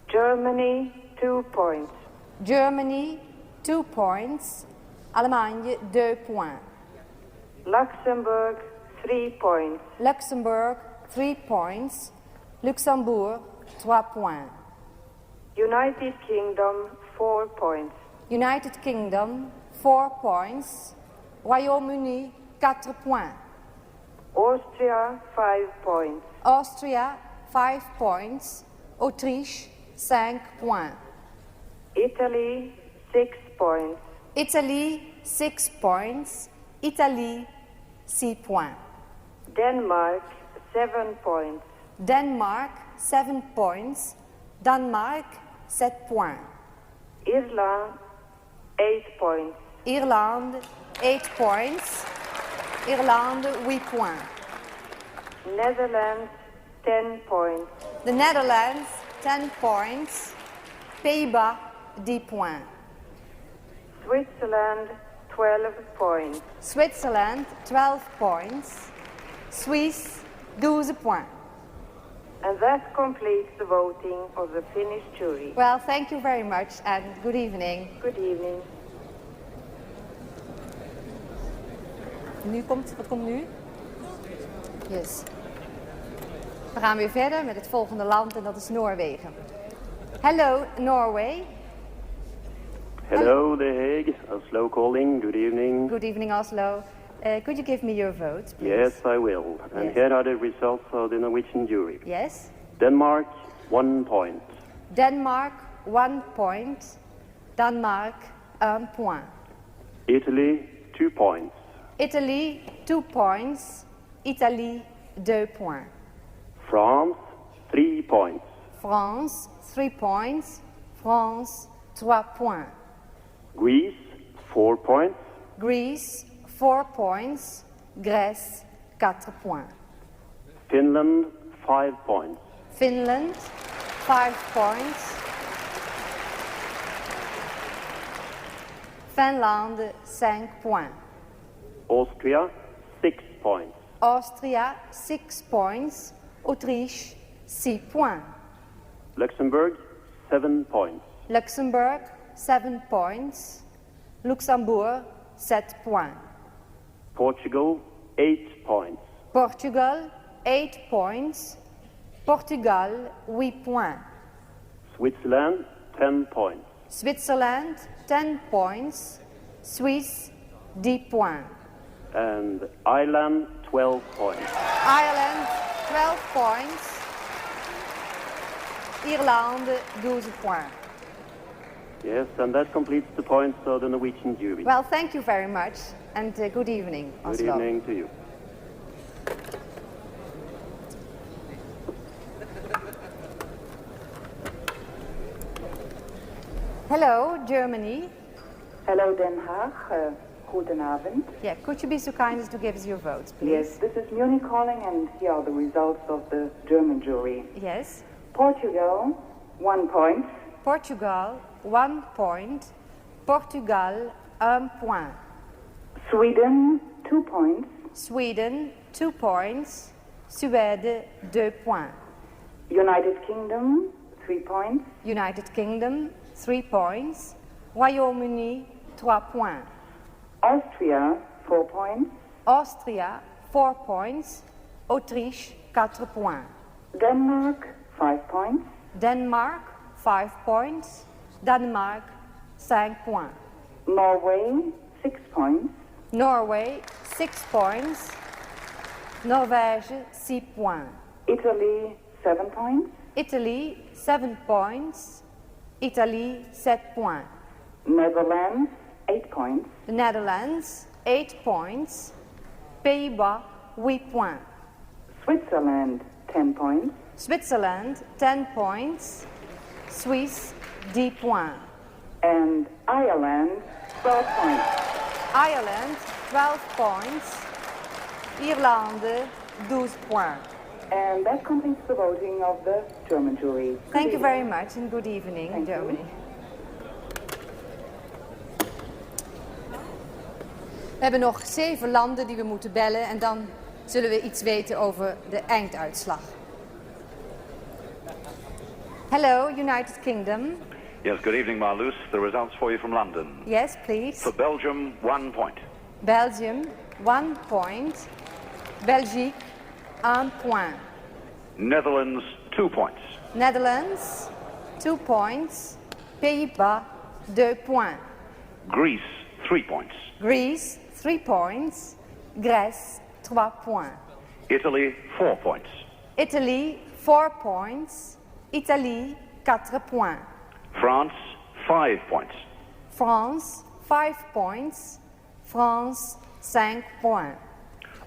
S24: Germany, 2 points.
S12: Germany, 2 points. Allemagne, 2 points.
S24: Luxembourg, 3 points.
S12: Luxembourg, 3 points. Luxembourg, 3 points.
S24: United Kingdom, 4 points.
S12: United Kingdom, 4 points. Royaume-Uni, 4 points.
S24: Austria, 5 points.
S12: Austria, 5 points. Autriche, 5 points.
S24: Italy, 6 points.
S12: Italy, 6 points. Italy, 6 points.
S24: Denmark, 7 points.
S12: Denmark, 7 points. Denmark, 7 points.
S24: Ireland, 8 points.
S12: Irlande, 8 points. Irlande, 8 points.
S24: Netherlands, 10 points.
S12: The Netherlands, 10 points. Pays-Bas, 10 points.
S24: Switzerland, 12 points.
S12: Switzerland, 12 points. Suisse, 12 points.
S24: And that completes the voting of the Finnish jury.
S12: Well, thank you very much and good evening.
S24: Good evening.
S12: Wat komt nu? Yes. We gaan weer verder met het volgende land en dat is Noorwegen. Hello, Norway.
S18: Hello, The Hague. Oslo calling. Good evening.
S12: Good evening, Oslo. Could you give me your vote, please?
S18: Yes, I will. And
S12: Yes.
S18: here are the results of the Norwegian jury.
S12: Yes.
S18: Denmark, 1 point.
S12: Denmark, 1 point. Denmark, 1 point.
S18: Italy, 2 points.
S12: Italy, 2 points. Italy, 2 points.
S18: France, 3 points.
S12: France, 3 points. France, 3 points.
S18: Greece, 4 points.
S12: Greece, 4 points. Grèce, 4 points.
S18: Finland, 5 points.
S12: Finland, 5 points. Finlande, 5 points.
S18: Austria, 6 points.
S12: Austria, 6 points. Autriche, 6 points.
S18: Luxembourg, 7 points.
S12: Luxembourg, 7 points. Luxembourg, 7 points.
S18: Portugal, 8 points.
S12: Portugal, 8 points. Portugal, 8 points.
S18: Switzerland, 10 points.
S12: Switzerland, 10 points. Suisse, 10 points.
S18: And Ireland, 12 points.
S12: Ireland, 12 points. Irlande, 12 points.
S18: Yes, and that completes the points of the Norwegian jury.
S12: Well, thank you very much, and good evening,
S18: Good
S12: Oslo.
S18: evening to you.
S12: Hello, Germany.
S24: Hello, Den Haag. Goedenavond.
S12: Yeah, could you be so kind as to give us your votes, please?
S24: Yes, this is Munich calling, and here are the results of the German jury.
S12: Yes.
S24: Portugal, 1 point.
S12: Portugal, 1 point. Portugal, 1 point.
S24: Sweden, 2 points.
S12: Sweden, 2 points. Suède, 2 points.
S24: United Kingdom, 3 points.
S12: United Kingdom, 3 points. Royaume-Uni, 3 points.
S24: Austria, 4 points.
S12: Austria, 4 points. Autriche, 4 points.
S24: Denmark, 5 points.
S12: Denmark, 5 points. Danemark, 5 points.
S24: Norway, 6 points.
S12: Norway, 6 points. Norvège, 6 points.
S24: Italy, 7 points.
S12: Italy, 7 points. Italy, 7 points.
S24: Netherlands, 8 points.
S12: The Netherlands, 8 points. Pays-Bas, 8 points.
S24: Switzerland, 10 points.
S12: Switzerland, 10 points. Suisse, 10 points.
S24: And Ireland, 12 points.
S12: Ireland, 12 points. Irlande, 12 points.
S24: And that completes the voting of the German jury.
S12: Thank you very much and good evening,
S24: Thank you.
S12: Germany. We hebben nog 7 landen die we moeten bellen en dan zullen we iets weten over de einduitslag. Hello, United Kingdom.
S19: Yes, good evening, Marloes. The results for you from London.
S12: Yes, please.
S19: For Belgium, 1 point.
S12: Belgium, 1 point. Belgique, 1 point.
S19: Netherlands, 2 points.
S12: Netherlands, 2 points. Pays-Bas, 2 points.
S19: Greece, 3 points.
S12: Greece, 3 points. Grèce, 3 points.
S19: Italy, 4 points.
S12: Italy, 4 points. Italie, 4 points.
S19: France, 5 points.
S12: France, 5 points. France, 5 points.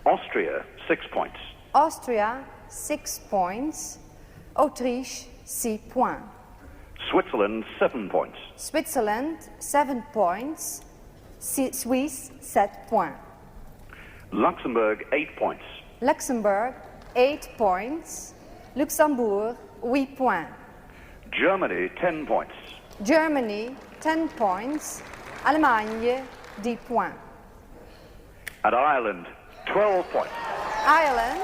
S19: Austria, 6 points.
S12: Austria, 6 points. Autriche, 6 points.
S19: Switzerland, 7 points.
S12: Switzerland, 7 points. Suisse, 7 points.
S19: Luxembourg, 8 points.
S12: Luxembourg, 8 points. Luxembourg, 8 points.
S19: Germany, 10 points.
S12: Germany, 10 points. Allemagne, 10 points.
S19: And Ireland, 12 points.
S12: Ireland,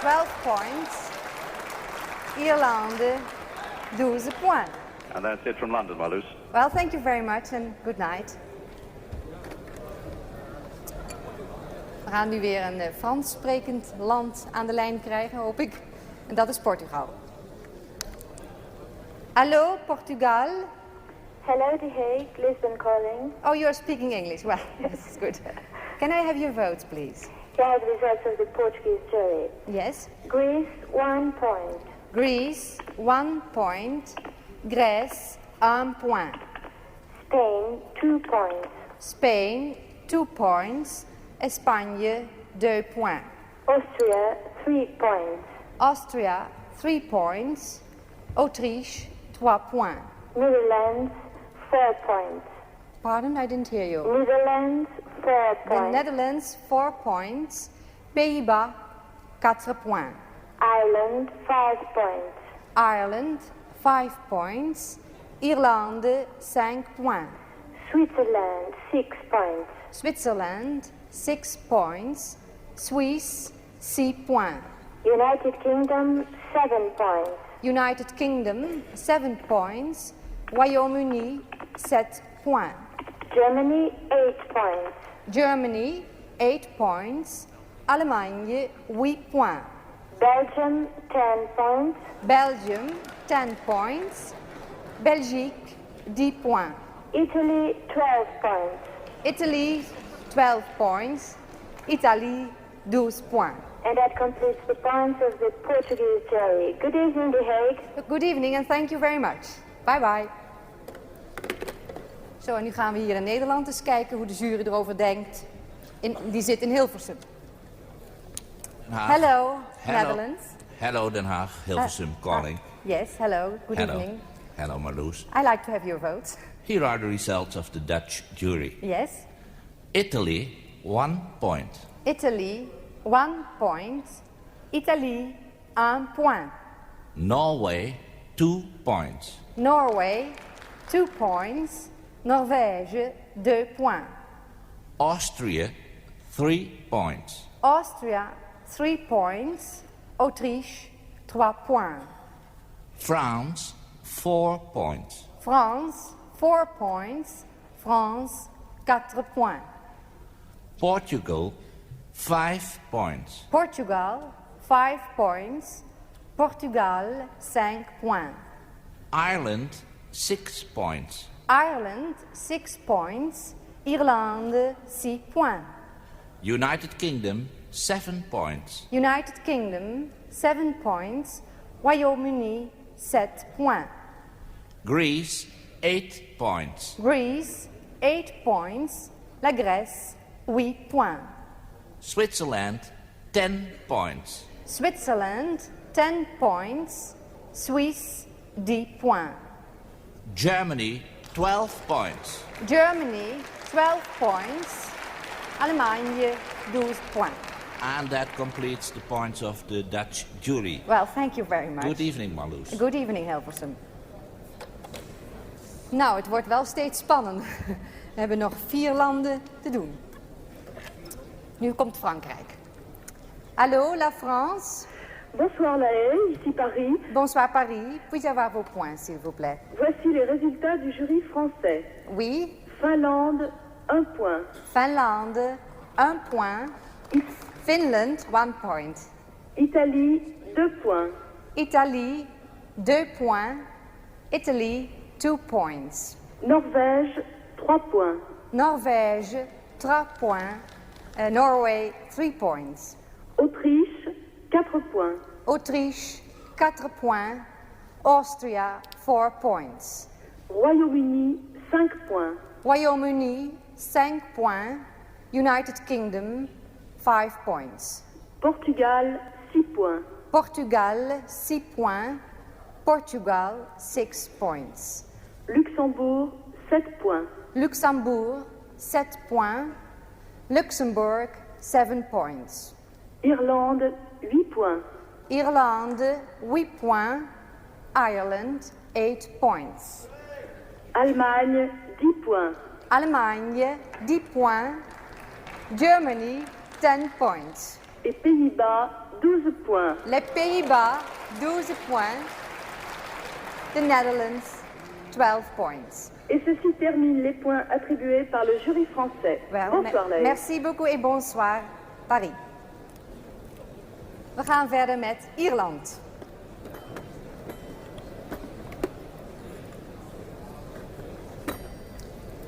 S12: 12 points. Irlande, 12 points.
S19: And that's it from London, Marloes.
S12: Well, thank you very much and good night. We gaan nu weer een Frans sprekend land aan de lijn krijgen, hoop ik. En dat is Portugal. Hallo, Portugal.
S24: Hello, The Hague, Lisbon calling.
S12: Oh, you're speaking English. Well, that's good. Can I have your votes, please?
S24: Here are the results of the Portuguese jury.
S12: Yes.
S24: Greece, 1 point.
S12: Greece, 1 point. Grèce, 1 point.
S24: Spain, 2 points.
S12: Spain, 2 points. Espagne, 2 points.
S24: Austria, 3 points.
S12: Austria, 3 points. Autriche, 3 points.
S24: Netherlands, 4 points.
S12: Pardon, I didn't hear you.
S24: Netherlands, 4
S12: The
S24: points.
S12: Netherlands, 4 points. Pays-Bas, 4 points.
S24: Ireland, 5 points.
S12: Ireland, 5 points. Irlande, 5 points.
S24: Switzerland, 6 points.
S12: Switzerland, 6 points. Suisse, 6 points.
S24: United Kingdom, 7 points.
S12: United Kingdom, 7 points. Royaume-Uni, 7 points.
S24: Germany, 8 points.
S12: Germany, 8 points. Allemagne, 8 points.
S24: Belgium, 10 points.
S12: Belgium, 10 points. Belgique, 10 points.
S24: Italy, 12 points.
S12: Italy, 12 points. Italie, 12 points.
S24: And that completes the points of the Portuguese jury. Good evening, The Hague.
S12: Good evening and thank you very much. Bye bye. Zo, en nu gaan we hier in Nederland eens kijken hoe de jury erover denkt. Die zit in Hilversum. Hello, Netherlands.
S1: Hello, Den Haag. Hilversum calling.
S12: Yes, hello. Good
S1: Hello.
S12: evening.
S1: Hello, Marloes.
S12: I like to have your votes.
S1: Here are the results of the Dutch jury.
S12: Yes.
S1: Italy, 1 point.
S12: Italy, 1 point. Italie, 1 point.
S1: Norway, 2 points.
S12: Norway, 2 points. Norvège, 2 points.
S1: Austria, 3 points.
S12: Austria, 3 points. Autriche, 3 points.
S1: France, 4 points.
S12: France, 4 points. France, 4 points.
S1: Portugal, 5 points.
S12: Portugal, 5 points. Portugal, 5 points.
S1: Ireland, 6 points.
S12: Ireland, 6 points. Irlande, 6 points.
S1: United Kingdom, 7 points.
S12: United Kingdom, 7 points. Royaume-Uni, 7 points.
S1: Greece, 8 points.
S12: Greece, 8 points. La Grèce, 8 points.
S1: Switzerland, 10 points.
S12: Switzerland, 10 points. Suisse, 10 points.
S1: Germany, 12 points.
S12: Germany, 12 points. Allemagne, 12 points.
S1: And that completes the points of the Dutch jury.
S12: Well, thank you very much.
S1: Good evening, Marloes.
S12: Good evening, Hilversum. Nou, het wordt wel steeds spannender. We hebben nog 4 landen te doen. Nu komt Frankrijk. Allô, la France?
S24: Bonsoir, La Haye, ici Paris.
S12: Bonsoir, Paris. Puis-je avoir vos points, s'il vous plaît?
S24: Voici les résultats du jury français.
S12: Oui.
S24: Finlande, 1 point.
S12: Finlande, 1 point. Finland, 1 point.
S24: Italie, 2 points.
S12: Italie, 2 points. Italy, 2 points.
S24: Norvège, 3 points.
S12: Norvège, 3 points. Norway, 3 points.
S24: Autriche, 4 points.
S12: Autriche, 4 points. Austria, 4 points.
S24: Royaume-Uni, 5 points.
S12: Royaume-Uni, 5 points. United Kingdom, 5 points.
S24: Portugal, 6 points.
S12: Portugal, 6 points. Portugal, 6 points.
S24: Luxembourg, 7 points.
S12: Luxembourg, 7 points. Luxembourg, 7 points.
S24: Irlande, 8 points.
S12: Irlande, 8 points. Ireland, 8 points.
S24: Allemagne, 10 points.
S12: Allemagne, 10 points. Germany, 10 points.
S24: Et Pays-Bas, 12 points.
S12: Les Pays-Bas, 12 points. The Netherlands, 12 points.
S24: Et ceci termine les points attribués par le jury français. Bonsoir, La Haye.
S12: Merci beaucoup et bonsoir, Paris. We gaan verder met Ierland.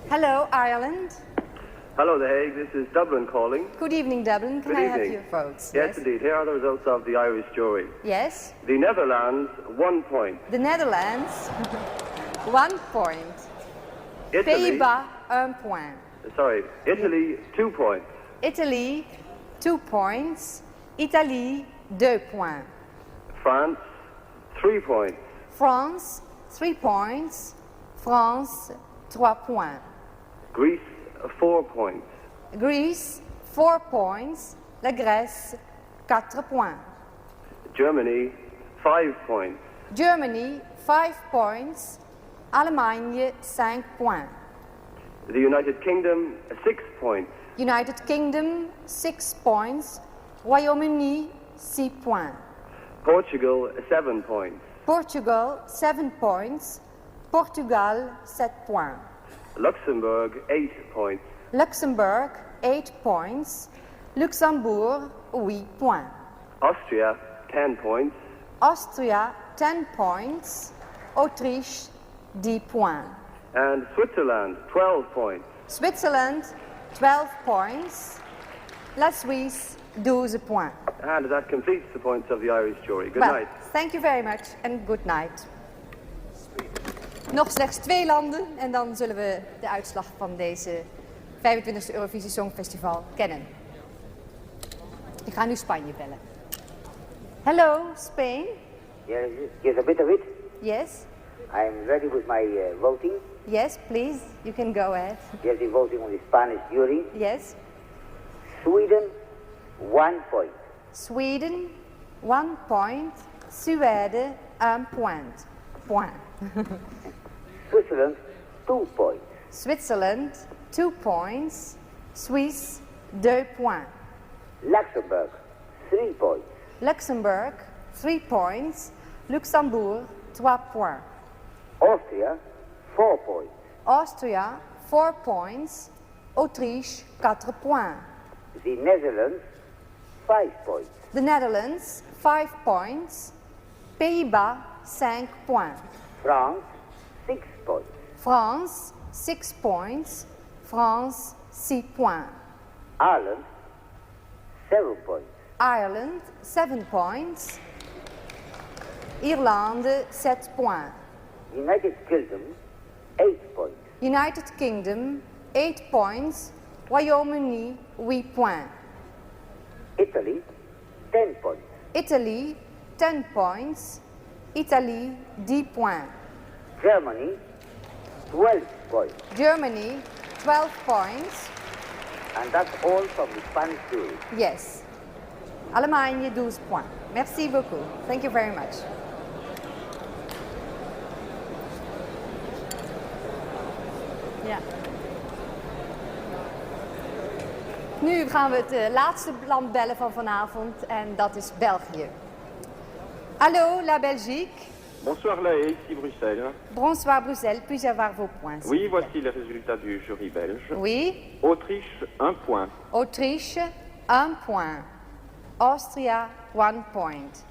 S12: Hello, Ireland.
S20: Hello, The Hague. This is Dublin calling.
S12: Good evening, Dublin. Can
S20: Good
S12: I
S20: evening.
S12: have your votes?
S20: Yes, indeed. Here are the results of the Irish jury.
S12: Yes.
S20: The Netherlands, 1 point.
S12: The Netherlands, 1 point.
S20: Italy,
S12: Pays-Bas, 1 point.
S20: sorry, Italy, 2 points.
S12: Italy, 2 points. Italie, 2 points.
S20: France, 3 points.
S12: France, 3 points. France, 3 points.
S20: Greece, 4 points.
S12: Greece, 4 points. La Grèce, 4 points.
S20: Germany, 5 points.
S12: Germany, 5 points. Allemagne, 5 points.
S20: The United Kingdom, 6 points.
S12: United Kingdom, 6 points. Royaume-Uni, 6 points.
S20: Portugal, 7 points.
S12: Portugal, 7 points. Portugal, 7 points.
S20: Luxembourg, 8 points.
S12: Luxembourg, 8 points. Luxembourg, 8 points.
S20: Austria, 10 points.
S12: Austria, 10 points. Autriche, 10 points.
S20: And Switzerland, 12 points.
S12: Switzerland, 12 points. La Suisse, 12 points.
S20: And that completes the points of the Irish jury. Good
S12: Well,
S20: night.
S12: thank you very much and good night. Nog slechts 2 landen en dan zullen we de uitslag van deze 25e Eurovisie Songfestival kennen. Ik ga nu Spanje bellen. Hello, Spain.
S5: Yes, a bit of it.
S12: Yes.
S5: I'm ready with my voting.
S12: Yes, please. You can go ahead.
S5: Yes, the voting on the Spanish jury.
S12: Yes.
S5: Sweden, 1 point.
S12: Sweden, 1 point. Suède, 1 point. Point.
S5: Switzerland, 2 points.
S12: Switzerland, 2 points. Suisse, 2 points.
S5: Luxembourg, 3 points.
S12: Luxembourg, 3 points. Luxembourg, 3 points.
S5: Austria, 4 points.
S12: Austria, 4 points. Autriche, 4 points.
S5: The Netherlands, 5 points.
S12: The Netherlands, 5 points. Pays-Bas, 5 points.
S5: France, 6 points.
S12: France, 6 points. France, 6 points.
S5: Ireland, 7 points.
S12: Ireland, 7 points. Irlande, 7 points.
S5: United Kingdom, 8 points.
S12: United Kingdom, 8 points. Royaume-Uni, 8 points.
S5: Italy, 10 points.
S12: Italy, 10 points. Italy, 10 points.
S5: Germany, 12 points.
S12: Germany, 12 points.
S5: And that's all from the Spanish jury.
S12: Yes. Allemagne, 12 points. Merci beaucoup. Thank you very much. Ja. Nu gaan we het laatste land bellen van vanavond en dat is België. Hallo, la Belgique.
S17: Bonsoir La Haye, ici Bruxelles.
S12: Bonsoir Bruxelles, puis-je avoir vos points?
S17: Oui, voici les résultats du jury belge.
S12: Oui.
S17: Autriche, 1 point.
S12: Autriche, 1 point. Austria, 1 point.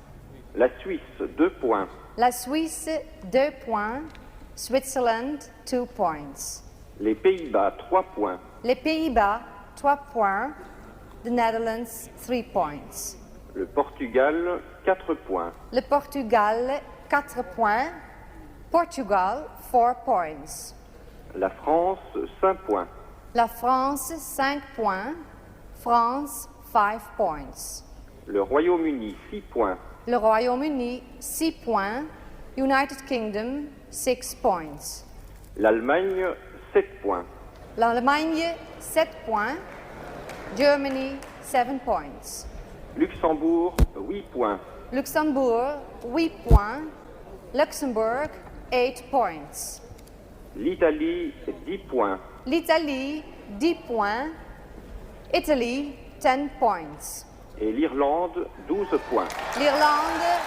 S17: La Suisse, 2 points.
S12: La Suisse, 2 points. Switzerland, 2 points.
S17: Les Pays-Bas, 3 points.
S12: Les Pays-Bas, 3 points. The Netherlands, 3 points.
S17: Le Portugal, 4 points.
S12: Le Portugal, 4 points. Portugal, 4 points.
S17: La France, 5 points.
S12: La France, 5 points. France, 5 points.
S17: Le Royaume-Uni, 6 points.
S12: Le Royaume-Uni, 6 points. United Kingdom, 6 points.
S17: L'Allemagne, 7 points.
S12: L'Allemagne, 7 points. Germany, 7 points.
S17: Luxembourg, 8 points.
S12: Luxembourg, 8 points. Luxembourg, 8 points.
S17: L'Italie, 10 points.
S12: L'Italie, 10 points. Italy, 10 points.
S17: Et l'Irlande, 12 points.
S12: L'Irlande,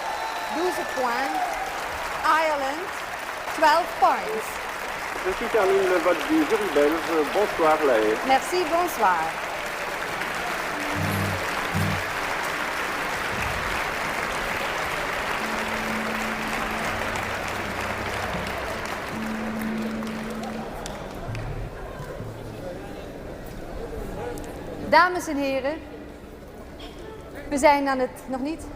S12: 12 points. Ireland, 12 points.
S17: Ceci termine le vote du jury belge. Bonsoir La Haye.
S12: Merci, bonsoir. Dames en heren, we zijn aan het... Nog niet?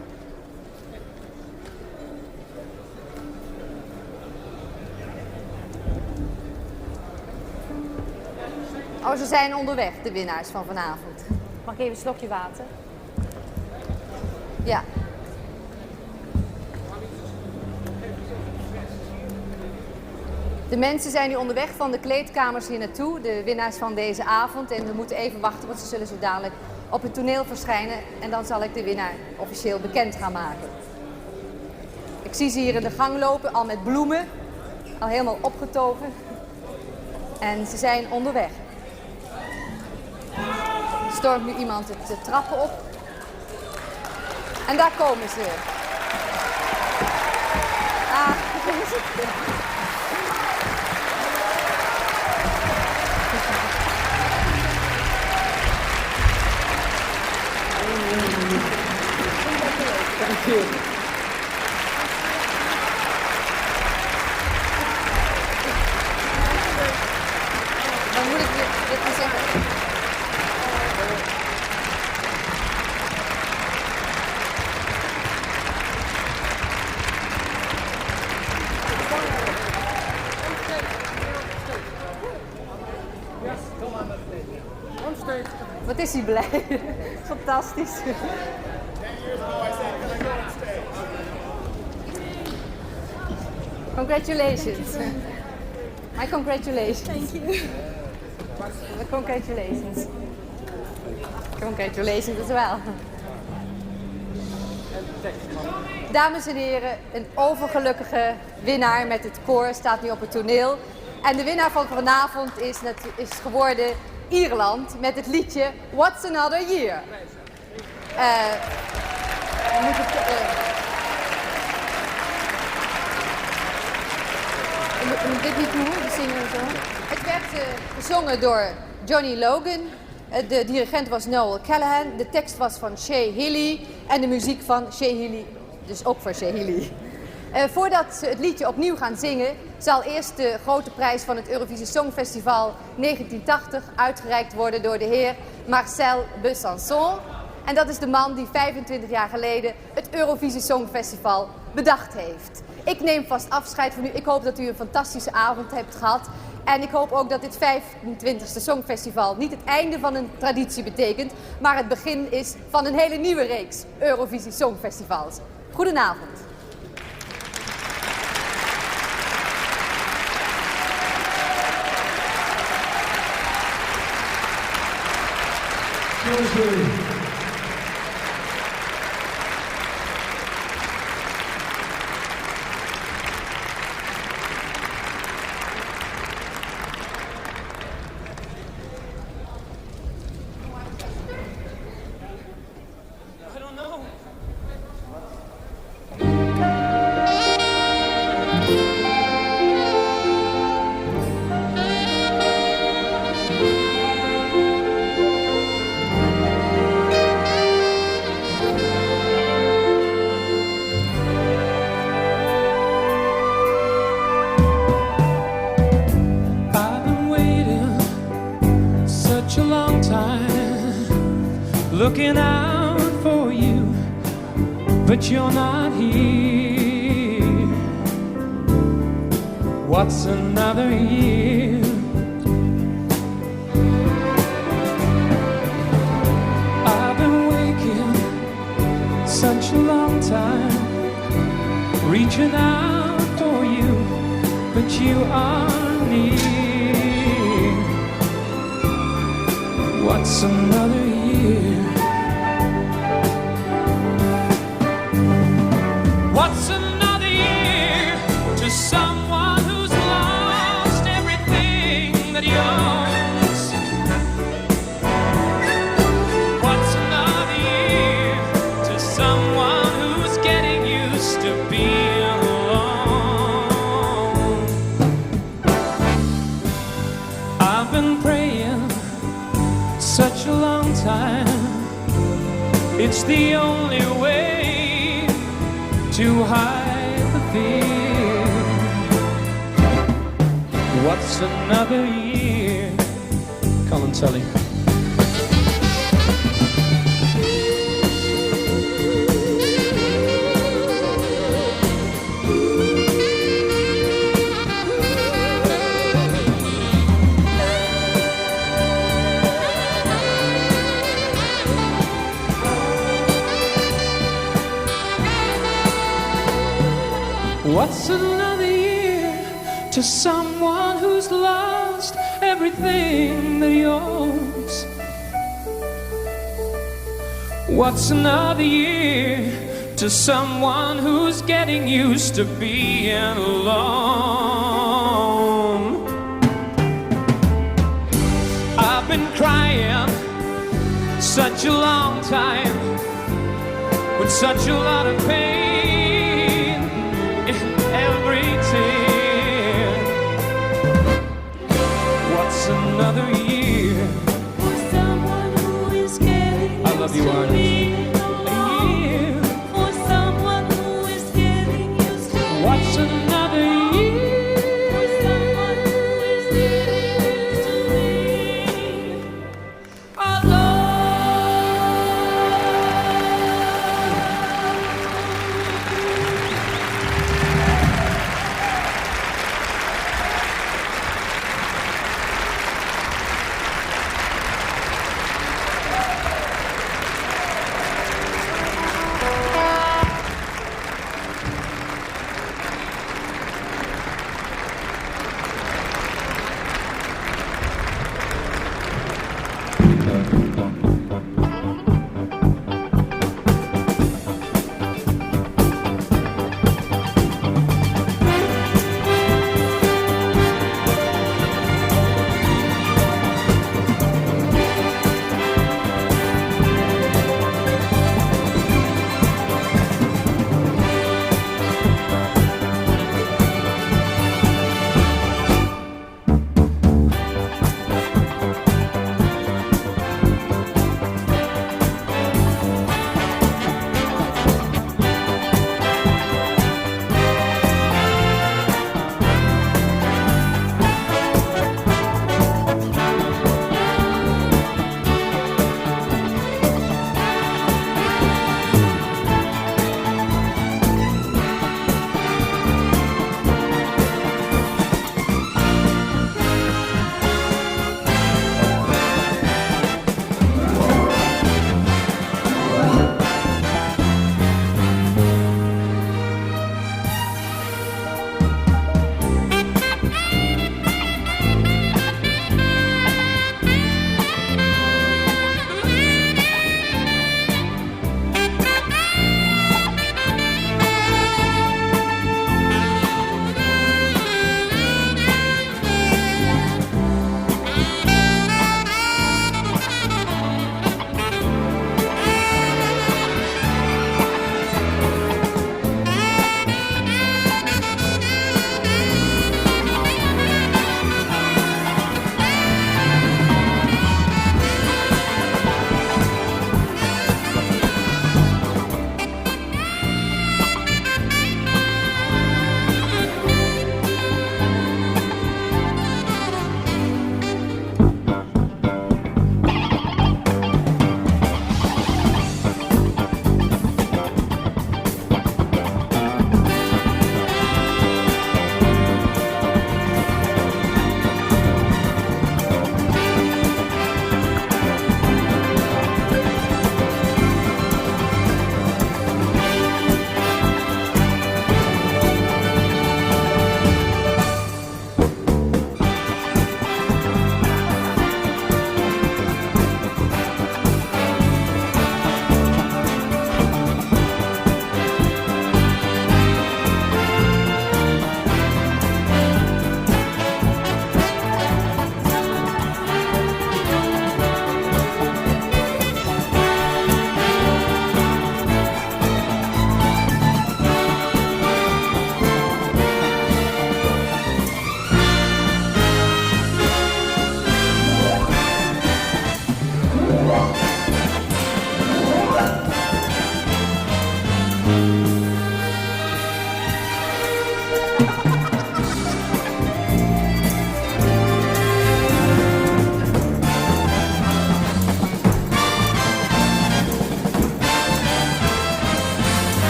S12: Oh, ze zijn onderweg, de winnaars van vanavond. Mag ik even een slokje water? Ja. De mensen zijn nu onderweg van de kleedkamers hier naartoe, de winnaars van deze avond. En we moeten even wachten, want ze zullen zo dadelijk op het toneel verschijnen. En dan zal ik de winnaar officieel bekend gaan maken. Ik zie ze hier in de gang lopen, al met bloemen. Al helemaal opgetogen. En ze zijn onderweg. Er stormt nu iemand de trappen op. En daar komen ze. Ah, daar is het. you. Dan moet ik dit maar zeggen. Wat is hij blij? Fantastisch. Congratulations. My congratulations. Thank you. Congratulations. Congratulations as well. Dames en heren, een overgelukkige winnaar met het koor staat nu op het toneel. En de winnaar van vanavond is geworden Ierland met het liedje What's Another Year. Moet dit niet doen, de zingen en zo. Het werd gezongen door Johnny Logan. De dirigent was Noel Callahan. De tekst was van Shea Healy. En de muziek van Shea Healy, dus ook voor Shea Healy. Voordat ze het liedje opnieuw gaan zingen, zal eerst de grote prijs van het Eurovisie Songfestival 1980 uitgereikt worden door de heer Marcel Besançon. En dat is de man die 25 jaar geleden het Eurovisie Songfestival bedacht heeft. Ik neem vast afscheid van u. Ik hoop dat u een fantastische avond hebt gehad. En ik hoop ook dat dit 25e Songfestival niet het einde van een traditie betekent, maar het begin is van een hele nieuwe reeks Eurovisie Songfestivals. Goedenavond.
S3: Looking out for you, but you're not here. What's another year? I've been waking such a long time, reaching out for you, but you are near. What's another year? What's another year to someone who's lost everything that he owns? What's another year to someone who's getting used to being alone? I've been praying such a long time, it's the only way to hide the fear. What's another year? Colin Tully. What's another year to someone who's lost everything that he owns? What's another year to someone who's getting used to being alone? I've been crying such a long time with such a lot of pain. Every tear. What's another year? For someone who is getting I love you, Arnold.